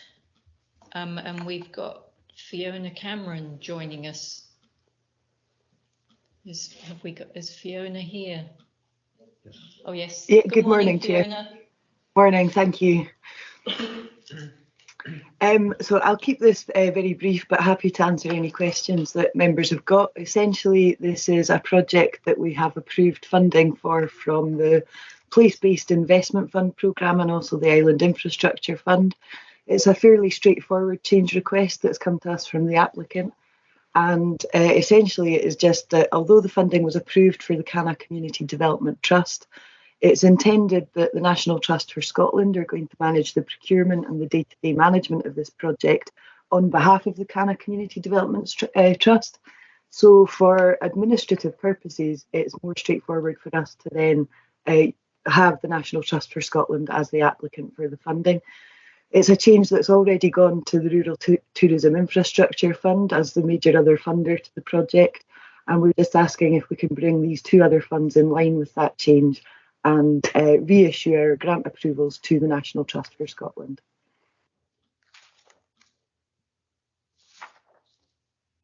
and we've got Fiona Cameron joining us. Is Fiona here? Yes. Oh yes. Yeah, good morning, Fiona. Chair. Morning, thank you. So I'll keep this very brief, but happy to answer any questions that members have got. Essentially, this is a project that we have approved funding for from the Place-Based Investment Fund programme and also the Island Infrastructure Fund. It's a fairly straightforward change request that's come to us from the applicant. And essentially, it is just that although the funding was approved for the Canna Community Development Trust, it's intended that the National Trust for Scotland are going to manage the procurement and the day-to-day management of this project on behalf of the Canna Community Development Trust. So for administrative purposes, it's more straightforward for us to then have the National Trust for Scotland as the applicant for the funding. It's a change that's already gone to the Rural Tourism Infrastructure Fund as the major other funder to the project. And we're just asking if we can bring these two other funds in line with that change and reissue our grant approvals to the National Trust for Scotland.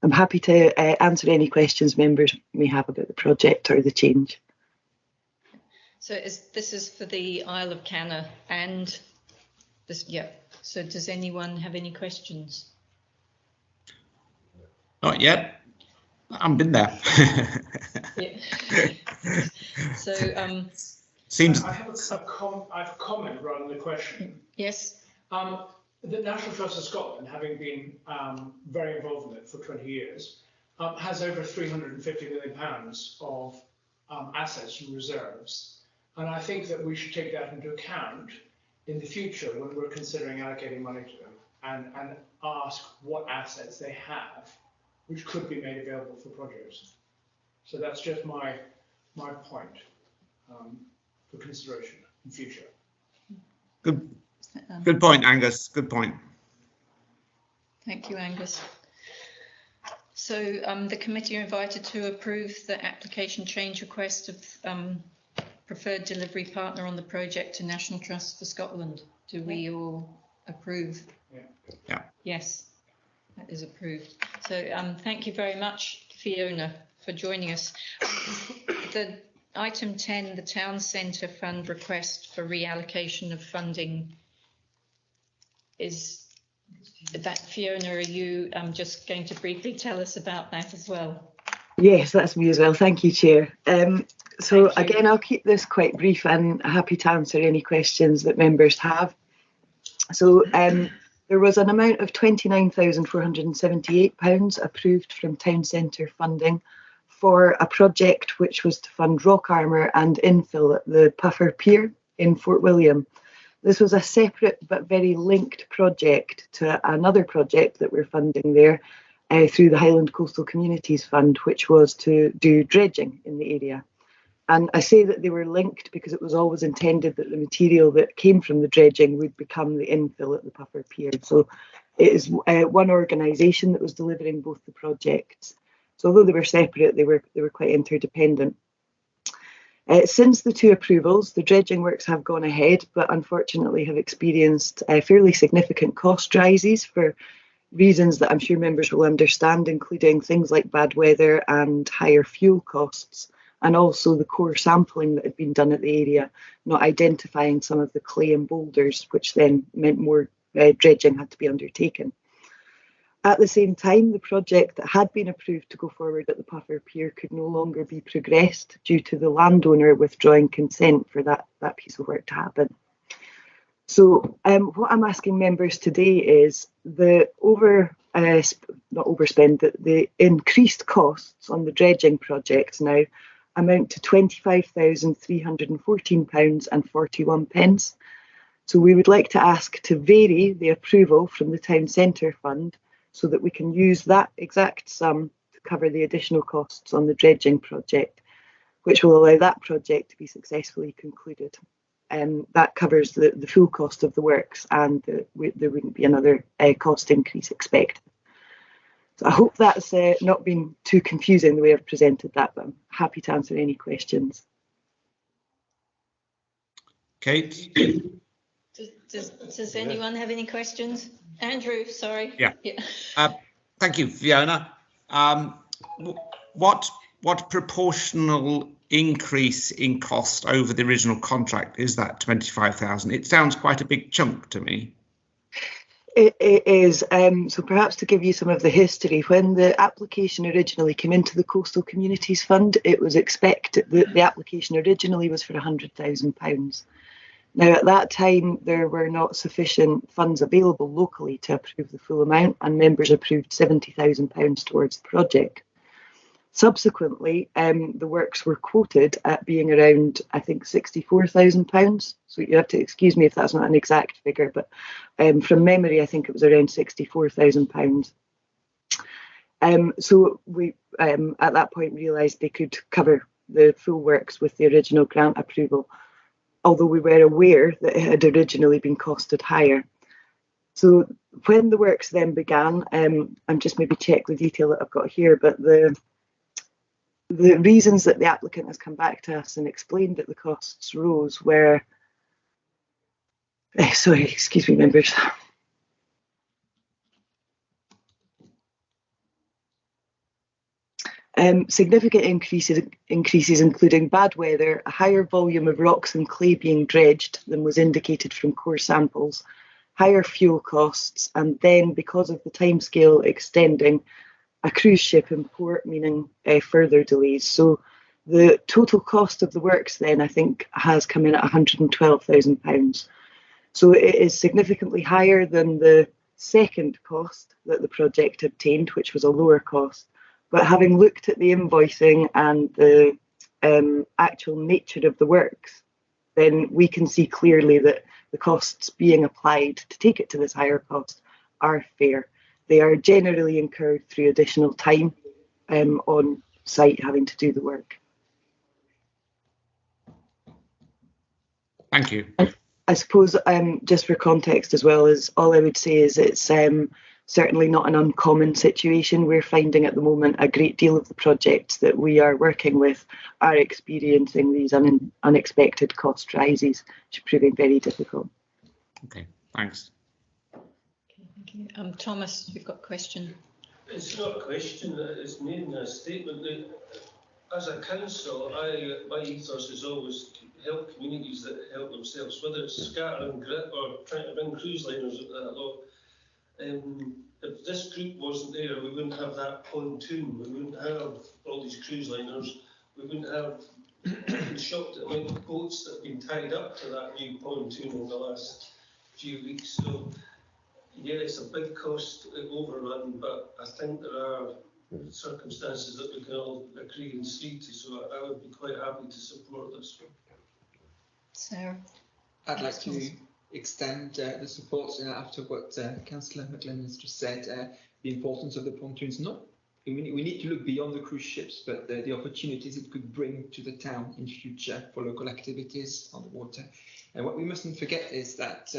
I'm happy to answer any questions members may have about the project or the change. So this is for the Isle of Canna and this, yeah. So does anyone have any questions? Not yet. I haven't been there. Yeah. So seems. I have a comment rather than a question. Yes. The National Trust of Scotland, having been very involved in it for 20 years, has over £350 million of assets and reserves. And I think that we should take that into account in the future when we're considering allocating money to them and ask what assets they have which could be made available for projects. So that's just my point for consideration in future. Good point, Angus. Good point. Thank you, Angus. So the committee are invited to approve the application change request of preferred delivery partner on the project to National Trust for Scotland. Do we all approve? Yeah. Yes, that is approved. So thank you very much, Fiona, for joining us. The item 10, the Town Centre Fund request for reallocation of funding, is that, Fiona, are you just going to briefly tell us about that as well? Yes, that's me as well. Thank you, Chair. So again, I'll keep this quite brief and happy to answer any questions that members have. So there was an amount of £29,478 approved from Town Centre funding for a project which was to fund rock armour and infill at the Puffer Pier in Fort William. This was a separate but very linked project to another project that we're funding there through the Highland Coastal Communities Fund, which was to do dredging in the area. And I say that they were linked because it was always intended that the material that came from the dredging would become the infill at the Puffer Pier. So it is one organisation that was delivering both the projects. So although they were separate, they were quite interdependent. Since the two approvals, the dredging works have gone ahead, but unfortunately have experienced fairly significant cost rises for reasons that I'm sure members will understand, including things like bad weather and higher fuel costs, and also the core sampling that had been done at the area, not identifying some of the clay and boulders, which then meant more dredging had to be undertaken. At the same time, the project that had been approved to go forward at the Puffer Pier could no longer be progressed due to the landowner withdrawing consent for that piece of work to happen. So what I'm asking members today is the increased costs on the dredging project now amount to £25,314.41. So we would like to ask to vary the approval from the Town Centre Fund so that we can use that exact sum to cover the additional costs on the dredging project, which will allow that project to be successfully concluded. That covers the full cost of the works, and there wouldn't be another cost increase expected. So I hope that's not been too confusing the way I've presented that, but I'm happy to answer any questions. Kate? Does anyone have any questions? Andrew, sorry. Yeah. Thank you, Fiona. What proportional increase in cost over the original contract is that 25,000? It sounds quite a big chunk to me. It is. So perhaps to give you some of the history, when the application originally came into the Coastal Communities Fund, it was expected that the application originally was for £100,000. Now, at that time, there were not sufficient funds available locally to approve the full amount, and members approved £70,000 towards the project. Subsequently, the works were quoted at being around, I think, £64,000. So you have to excuse me if that's not an exact figure, but from memory, I think it was around £64,000. So we, at that point, realised they could cover the full works with the original grant approval, although we were aware that it had originally been costed higher. So when the works then began, I'm just maybe check the detail that I've got here, but the reasons that the applicant has come back to us and explained that the costs rose were, sorry, excuse me, members. Significant increases including bad weather, a higher volume of rocks and clay being dredged than was indicated from core samples, higher fuel costs, and then because of the timescale extending, a cruise ship in port, meaning further delays. So the total cost of the works then, I think, has come in at £112,000. So it is significantly higher than the second cost that the project obtained, which was a lower cost. But having looked at the invoicing and the actual nature of the works, then we can see clearly that the costs being applied to take it to this higher cost are fair. They are generally incurred through additional time on site having to do the work. Thank you. I suppose just for context as well, as all I would say is it's certainly not an uncommon situation. We're finding at the moment a great deal of the projects that we are working with are experiencing these unexpected cost rises, which are proving very difficult. Okay, thanks. Thank you. Thomas, you've got a question. It's not a question, it's made a statement that as a council, my ethos is always to help communities that help themselves, whether it's scattering grit or trying to bring cruise liners at that lot. If this group wasn't there, we wouldn't have that pontoon, we wouldn't have all these cruise liners, we wouldn't have been shocked at the amount of boats that have been tied up to that new pontoon in the last few weeks. So yeah, it's a big cost overrun, but I think there are circumstances that we can all agree and see to, so I would be quite happy to support this one. Sarah? I'd like to extend the support after what Councillor McGlynn has just said, the importance of the pontoons. We need to look beyond the cruise ships, but the opportunities it could bring to the town in future for local activities on the water. And what we mustn't forget is that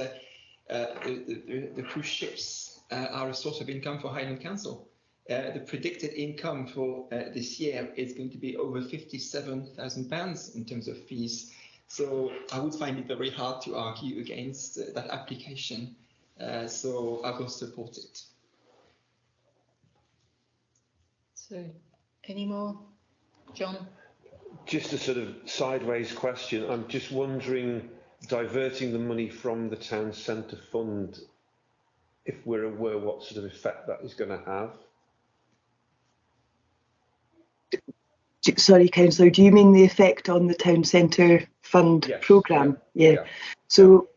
the cruise ships are a source of income for Highland Council. The predicted income for this year is going to be over £57,000 in terms of fees. So I would find it very hard to argue against that application. So I will support it. So any more? John? Just a sort of sideways question. I'm just wondering, diverting the money from the town centre fund, if we're aware what sort of effect that is going to have. Sorry, Councillor, do you mean the effect on the town centre fund programme? Yeah. So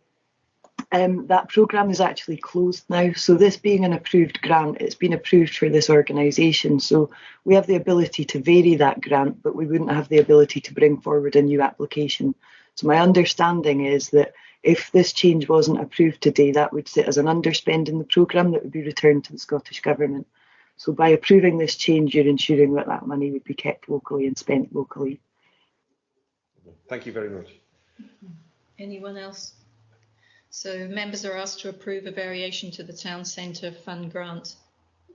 That programme is actually closed now. So this being an approved grant, it's been approved for this organisation. So we have the ability to vary that grant, but we wouldn't have the ability to bring forward a new application. So my understanding is that if this change wasn't approved today, that would sit as an underspend in the programme that would be returned to the Scottish Government. So by approving this change, you're ensuring that that money would be kept locally and spent locally. Thank you very much. Anyone else? So members are asked to approve a variation to the town centre fund grant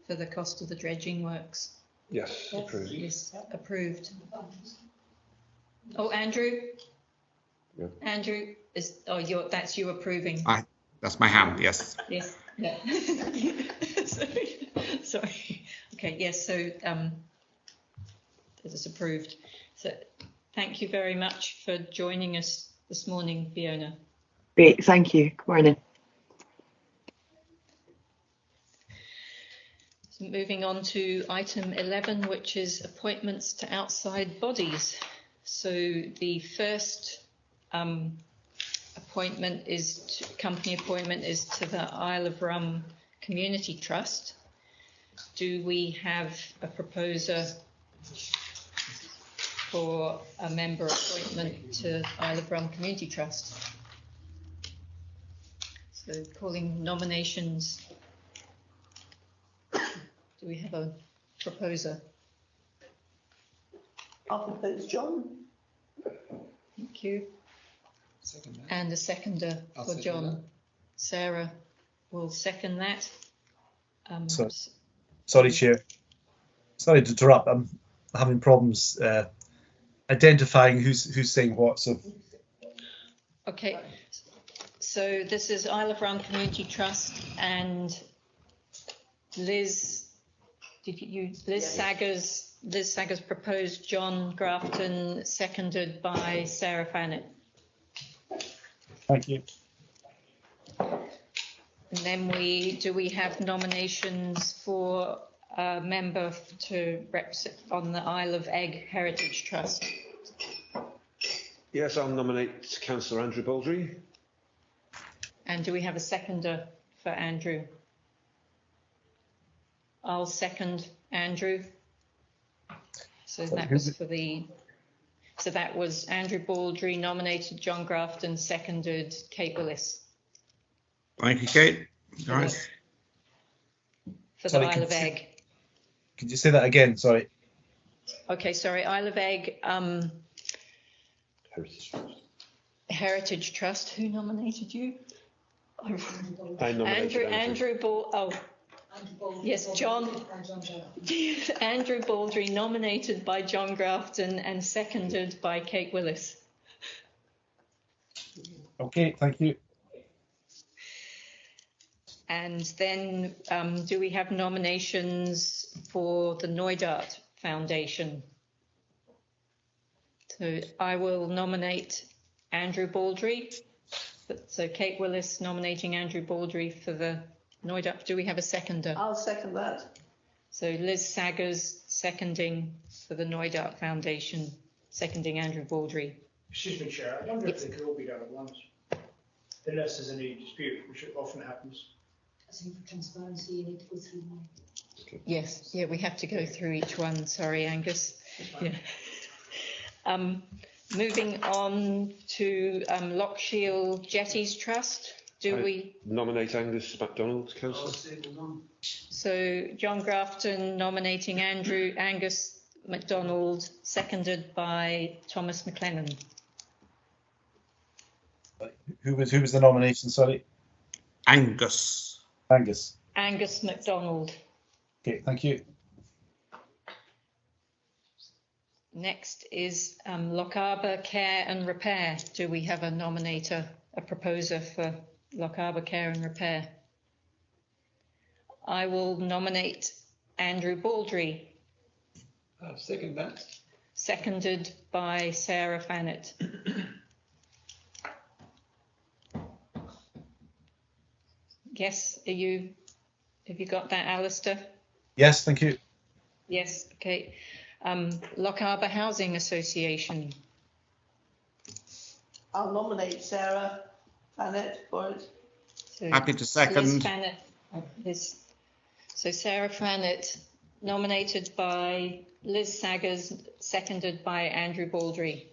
for the cost of the dredging works. Yes, approved. Yes, approved. Oh, Andrew? Yeah. Andrew, that's you approving. That's my hand, yes. Yes, yeah. Sorry. Okay, yes, so it is approved. So thank you very much for joining us this morning, Fiona. Great, thank you. Good morning. So moving on to item 11, which is appointments to outside bodies. So the first appointment is company appointment is to the Isle of Rum Community Trust. Do we have a proposer for a member appointment to Isle of Rum Community Trust? So calling nominations. Do we have a proposer? I'll propose John. Thank you. Second that. And a seconder I'll for second John. that. Sarah will second that. Sorry, Chair. Sorry to interrupt. I'm having problems identifying who's saying what. So. Okay. So this is Isle of Rum Community Trust and Liz. Liz Saggers proposed John Grafton, seconded by Sarah Fannett. Thank you. And then do we have nominations for a member to represent on the Isle of Egg Heritage Trust? Yes, I'll nominate Councillor Andrew Baldry. And do we have a seconder for Andrew? I'll second Andrew. So that was for the. So that was Andrew Baldry nominated, John Grafton seconded, Kate Willis. Thank you, Kate. All right. For the Isle of Egg. Could you say that again? Sorry. Okay, sorry. Isle of Egg Heritage Trust. Heritage Trust. Who nominated you? I nominated Andrew Baldry. Oh, yes, John. Andrew Baldry nominated by John Grafton and seconded by Kate Willis. Okay, thank you. And then do we have nominations for the Noidart Foundation? So I will nominate Andrew Baldry. So Kate Willis nominating Andrew Baldry for the Noidart. Do we have a seconder? I'll second that. So Liz Saggers seconding for the Noidart Foundation, seconding Andrew Baldry. Excuse me, Chair. I wonder if they could all be done at once, unless there's any dispute, which often happens. I think for transparency, you need to go through them. Yes, yeah, we have to go through each one. Sorry, Angus. Yeah. Moving on to Lochaber Jetties Trust. Do we nominate Angus MacDonald, Councillor? So John Grafton nominating Angus MacDonald, seconded by Thomas McLennan. Who was the nomination? Sorry. Angus. Angus MacDonald. Okay, thank you. Next is Lochaber Care and Repair. Do we have a nominator, a proposer for Lochaber Care and Repair? I will nominate Andrew Baldry. I'll second that. Seconded by Sarah Fannett. Yes, have you got that, Alistair? Yes, thank you. Yes, okay. Lochaber Housing Association. I'll nominate Sarah Fannett for it. So Happy to second. Liz Fannett, so Sarah Fannett, nominated by Liz Saggers, seconded by Andrew Baldry.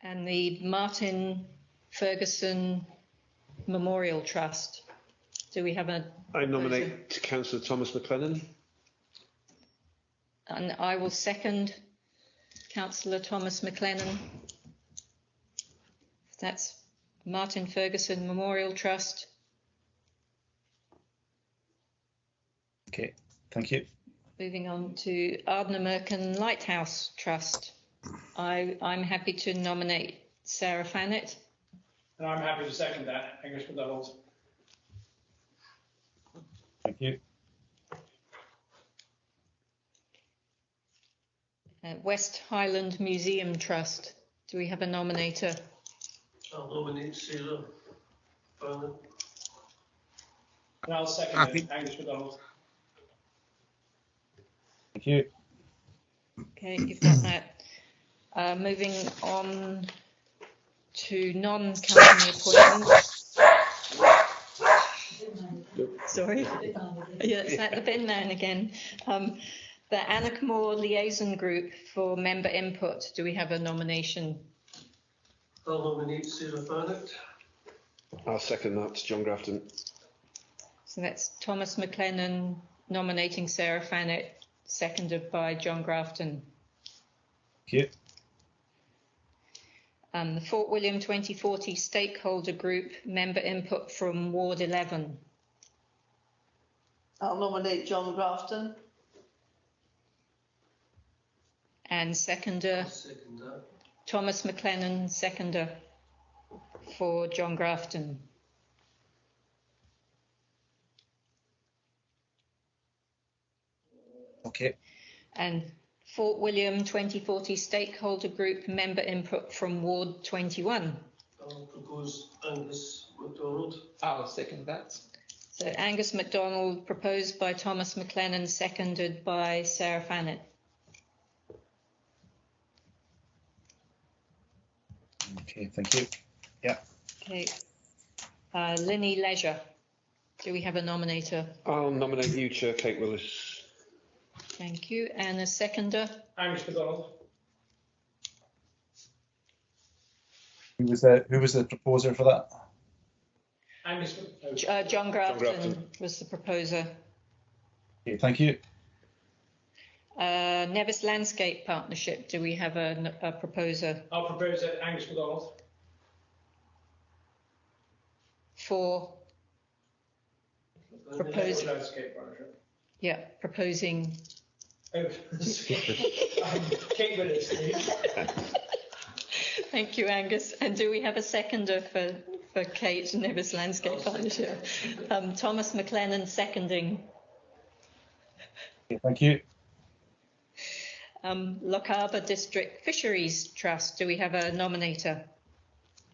And the Martin Ferguson Memorial Trust. Do we have a... I nominate Councillor Thomas McLennan. And I will second Councillor Thomas McLennan. That's Martin Ferguson Memorial Trust. Okay, thank you. Moving on to Arden Lighthouse Trust. I'm happy to nominate Sarah Fannett. And I'm happy to second that, Angus MacDonald. Thank you. West Highland Museum Trust. Do we have a nominator? I'll nominate Sarah Fannett. And I'll second it, Angus MacDonald. Thank you. Okay, you've got that. Moving on to non-company appointments. Sorry. Yeah, it's like the bin man again. The Annaghmore Liaison Group for member input. Do we have a nomination? I'll nominate Sarah Fannett. I'll second that, John Grafton. So that's Thomas McLennan nominating Sarah Fannett, seconded by John Grafton. Thank you. The Fort William 2040 Stakeholder Group, member input from Ward 11. I'll nominate John Grafton. And seconder, Second that. Thomas McLennan, seconder for John Grafton. Okay. And Fort William 2040 Stakeholder Group, member input from Ward 21. I'll propose Angus MacDonald. I'll second that. So Angus MacDonald, proposed by Thomas McLennan, seconded by Sarah Fannett. Okay, thank you. Yeah. Okay. Linny Leisure. Do we have a nominator? I'll nominate you, Chair Kate Willis. Thank you. And a seconder? Angus MacDonald. Who was the proposer for that? Angus. John Grafton was the proposer. Okay, thank you. Nevis Landscape Partnership. Do we have a proposer? I'll propose it, Angus MacDonald. For proposing. Landscape partnership. Yeah, proposing. Oh, Kate Willis. Thank you, Angus. And do we have a seconder for Kate Nevis Landscape Partnership? Thomas McLennan seconding. Okay, thank you. Lochaber District Fisheries Trust. Do we have a nominator?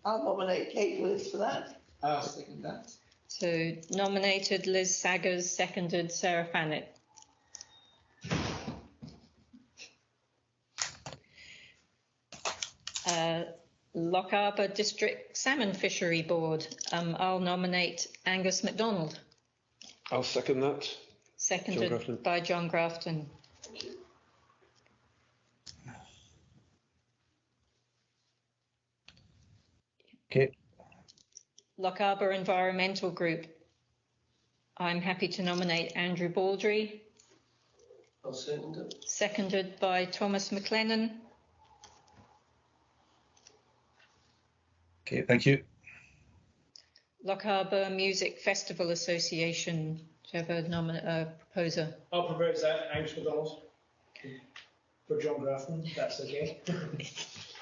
I'll nominate Kate Willis for that. I'll second that. So nominated Liz Saggers, seconded Sarah Fannett. Lochaber District Salmon Fishery Board. I'll nominate Angus MacDonald. I'll second that. Seconded by John Grafton. Okay. Lochaber Environmental Group. I'm happy to nominate Andrew Baldry. I'll second it. Seconded by Thomas McLennan. Okay, thank you. Lochaber Music Festival Association. Do you have a proposer? I'll propose that, Angus MacDonald. For John Grafton, that's okay.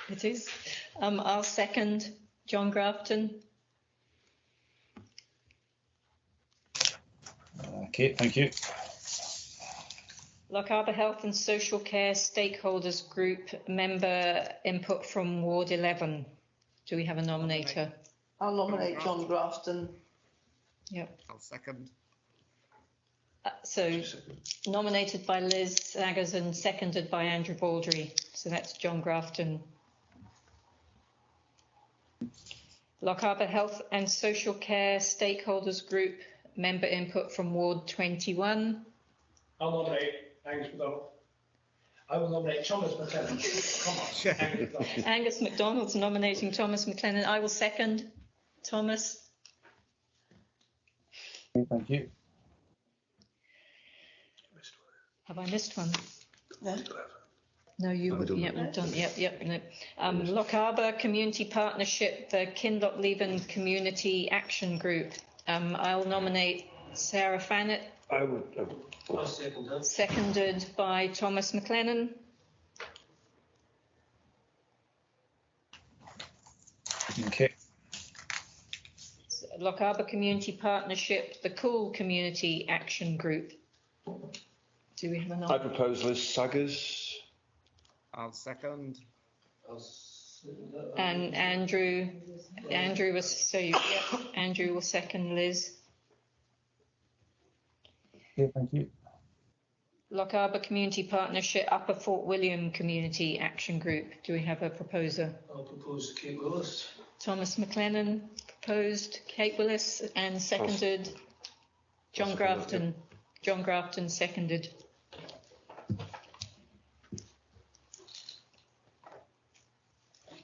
It is. I'll second John Grafton. Okay, thank you. Lochaber Health and Social Care Stakeholders Group, member input from Ward 11. Do we have a nominator? I'll nominate John Grafton. Yep. I'll second. So nominated by Liz Saggers and seconded by Andrew Baldry. So that's John Grafton. Lochaber Health and Social Care Stakeholders Group, member input from Ward 21. I'll nominate Angus MacDonald. I will nominate Thomas McLennan. Come on, Angus MacDonald. Angus MacDonald's nominating Thomas McLennan. I will second Thomas. Okay, thank you. Have I missed one? No. No, you would. Yep, we've done. Yep. No. Lochaber Community Partnership, the Kinlochleven Community Action Group. I'll nominate Sarah Fannett. I would. I'll second that. Seconded by Thomas McLennan. Okay. Lochaber Community Partnership, the Cool Community Action Group. Do we have a I propose Liz Saggers. I'll second. I'll second that. And Andrew was so. Yep, Andrew will second Liz. Okay, thank you. Lochaber Community Partnership, Upper Fort William Community Action Group. Do we have a proposer? I'll propose Kate Willis. Thomas McLennan proposed, Kate Willis, and seconded John Grafton. John Grafton seconded.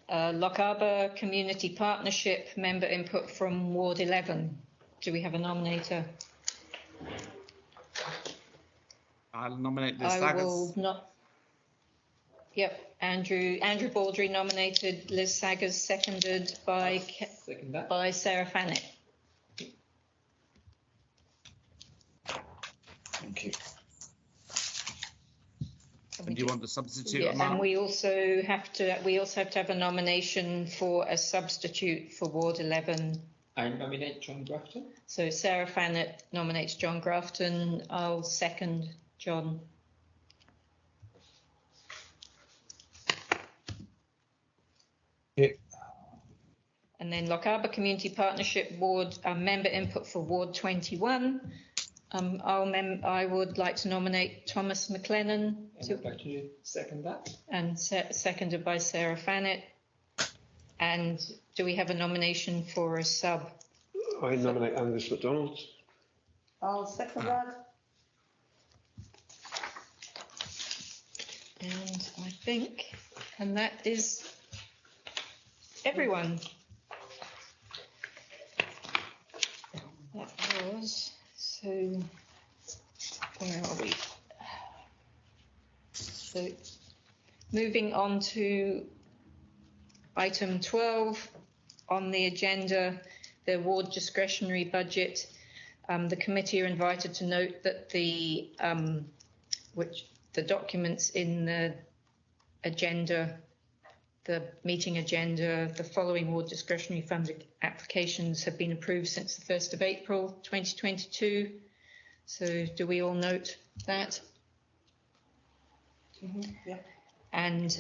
Lochaber Community Partnership, member input from Ward 11. Do we have a nominator? I'll nominate Liz I Saggers. will not. Yep, Andrew Baldry nominated, Liz Saggers seconded by Second that. by Sarah Fannett. Thank you. And do you want to substitute? Yeah, and we also have to have a nomination for a substitute for Ward 11. I nominate John Grafton. So Sarah Fannett nominates John Grafton. I'll second John. Okay. And then Lochaber Community Partnership Ward member input for Ward 21. I would like to nominate Thomas McLennan. And I'd like to second that. And seconded by Sarah Fannett. And do we have a nomination for a sub? I nominate Angus MacDonald. I'll second that. And I think, and that is everyone. That was, so where are we? So moving on to item 12 on the agenda, the ward discretionary budget. The committee are invited to note that the documents in the agenda, the meeting agenda, the following ward discretionary fund applications have been approved since the 1st of April 2022. So do we all note that? Yeah. And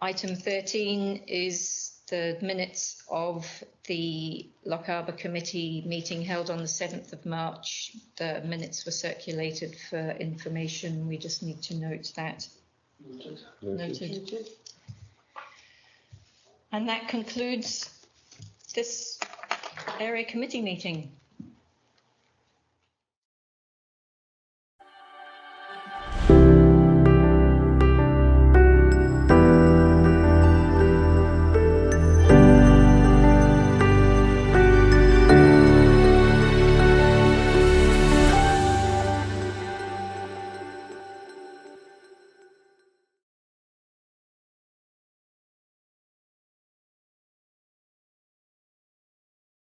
item 13 is the minutes of the Lochaber committee meeting held on the 7th of March. The minutes were circulated for information. We just need to note that. Noted. And that concludes this area committee meeting.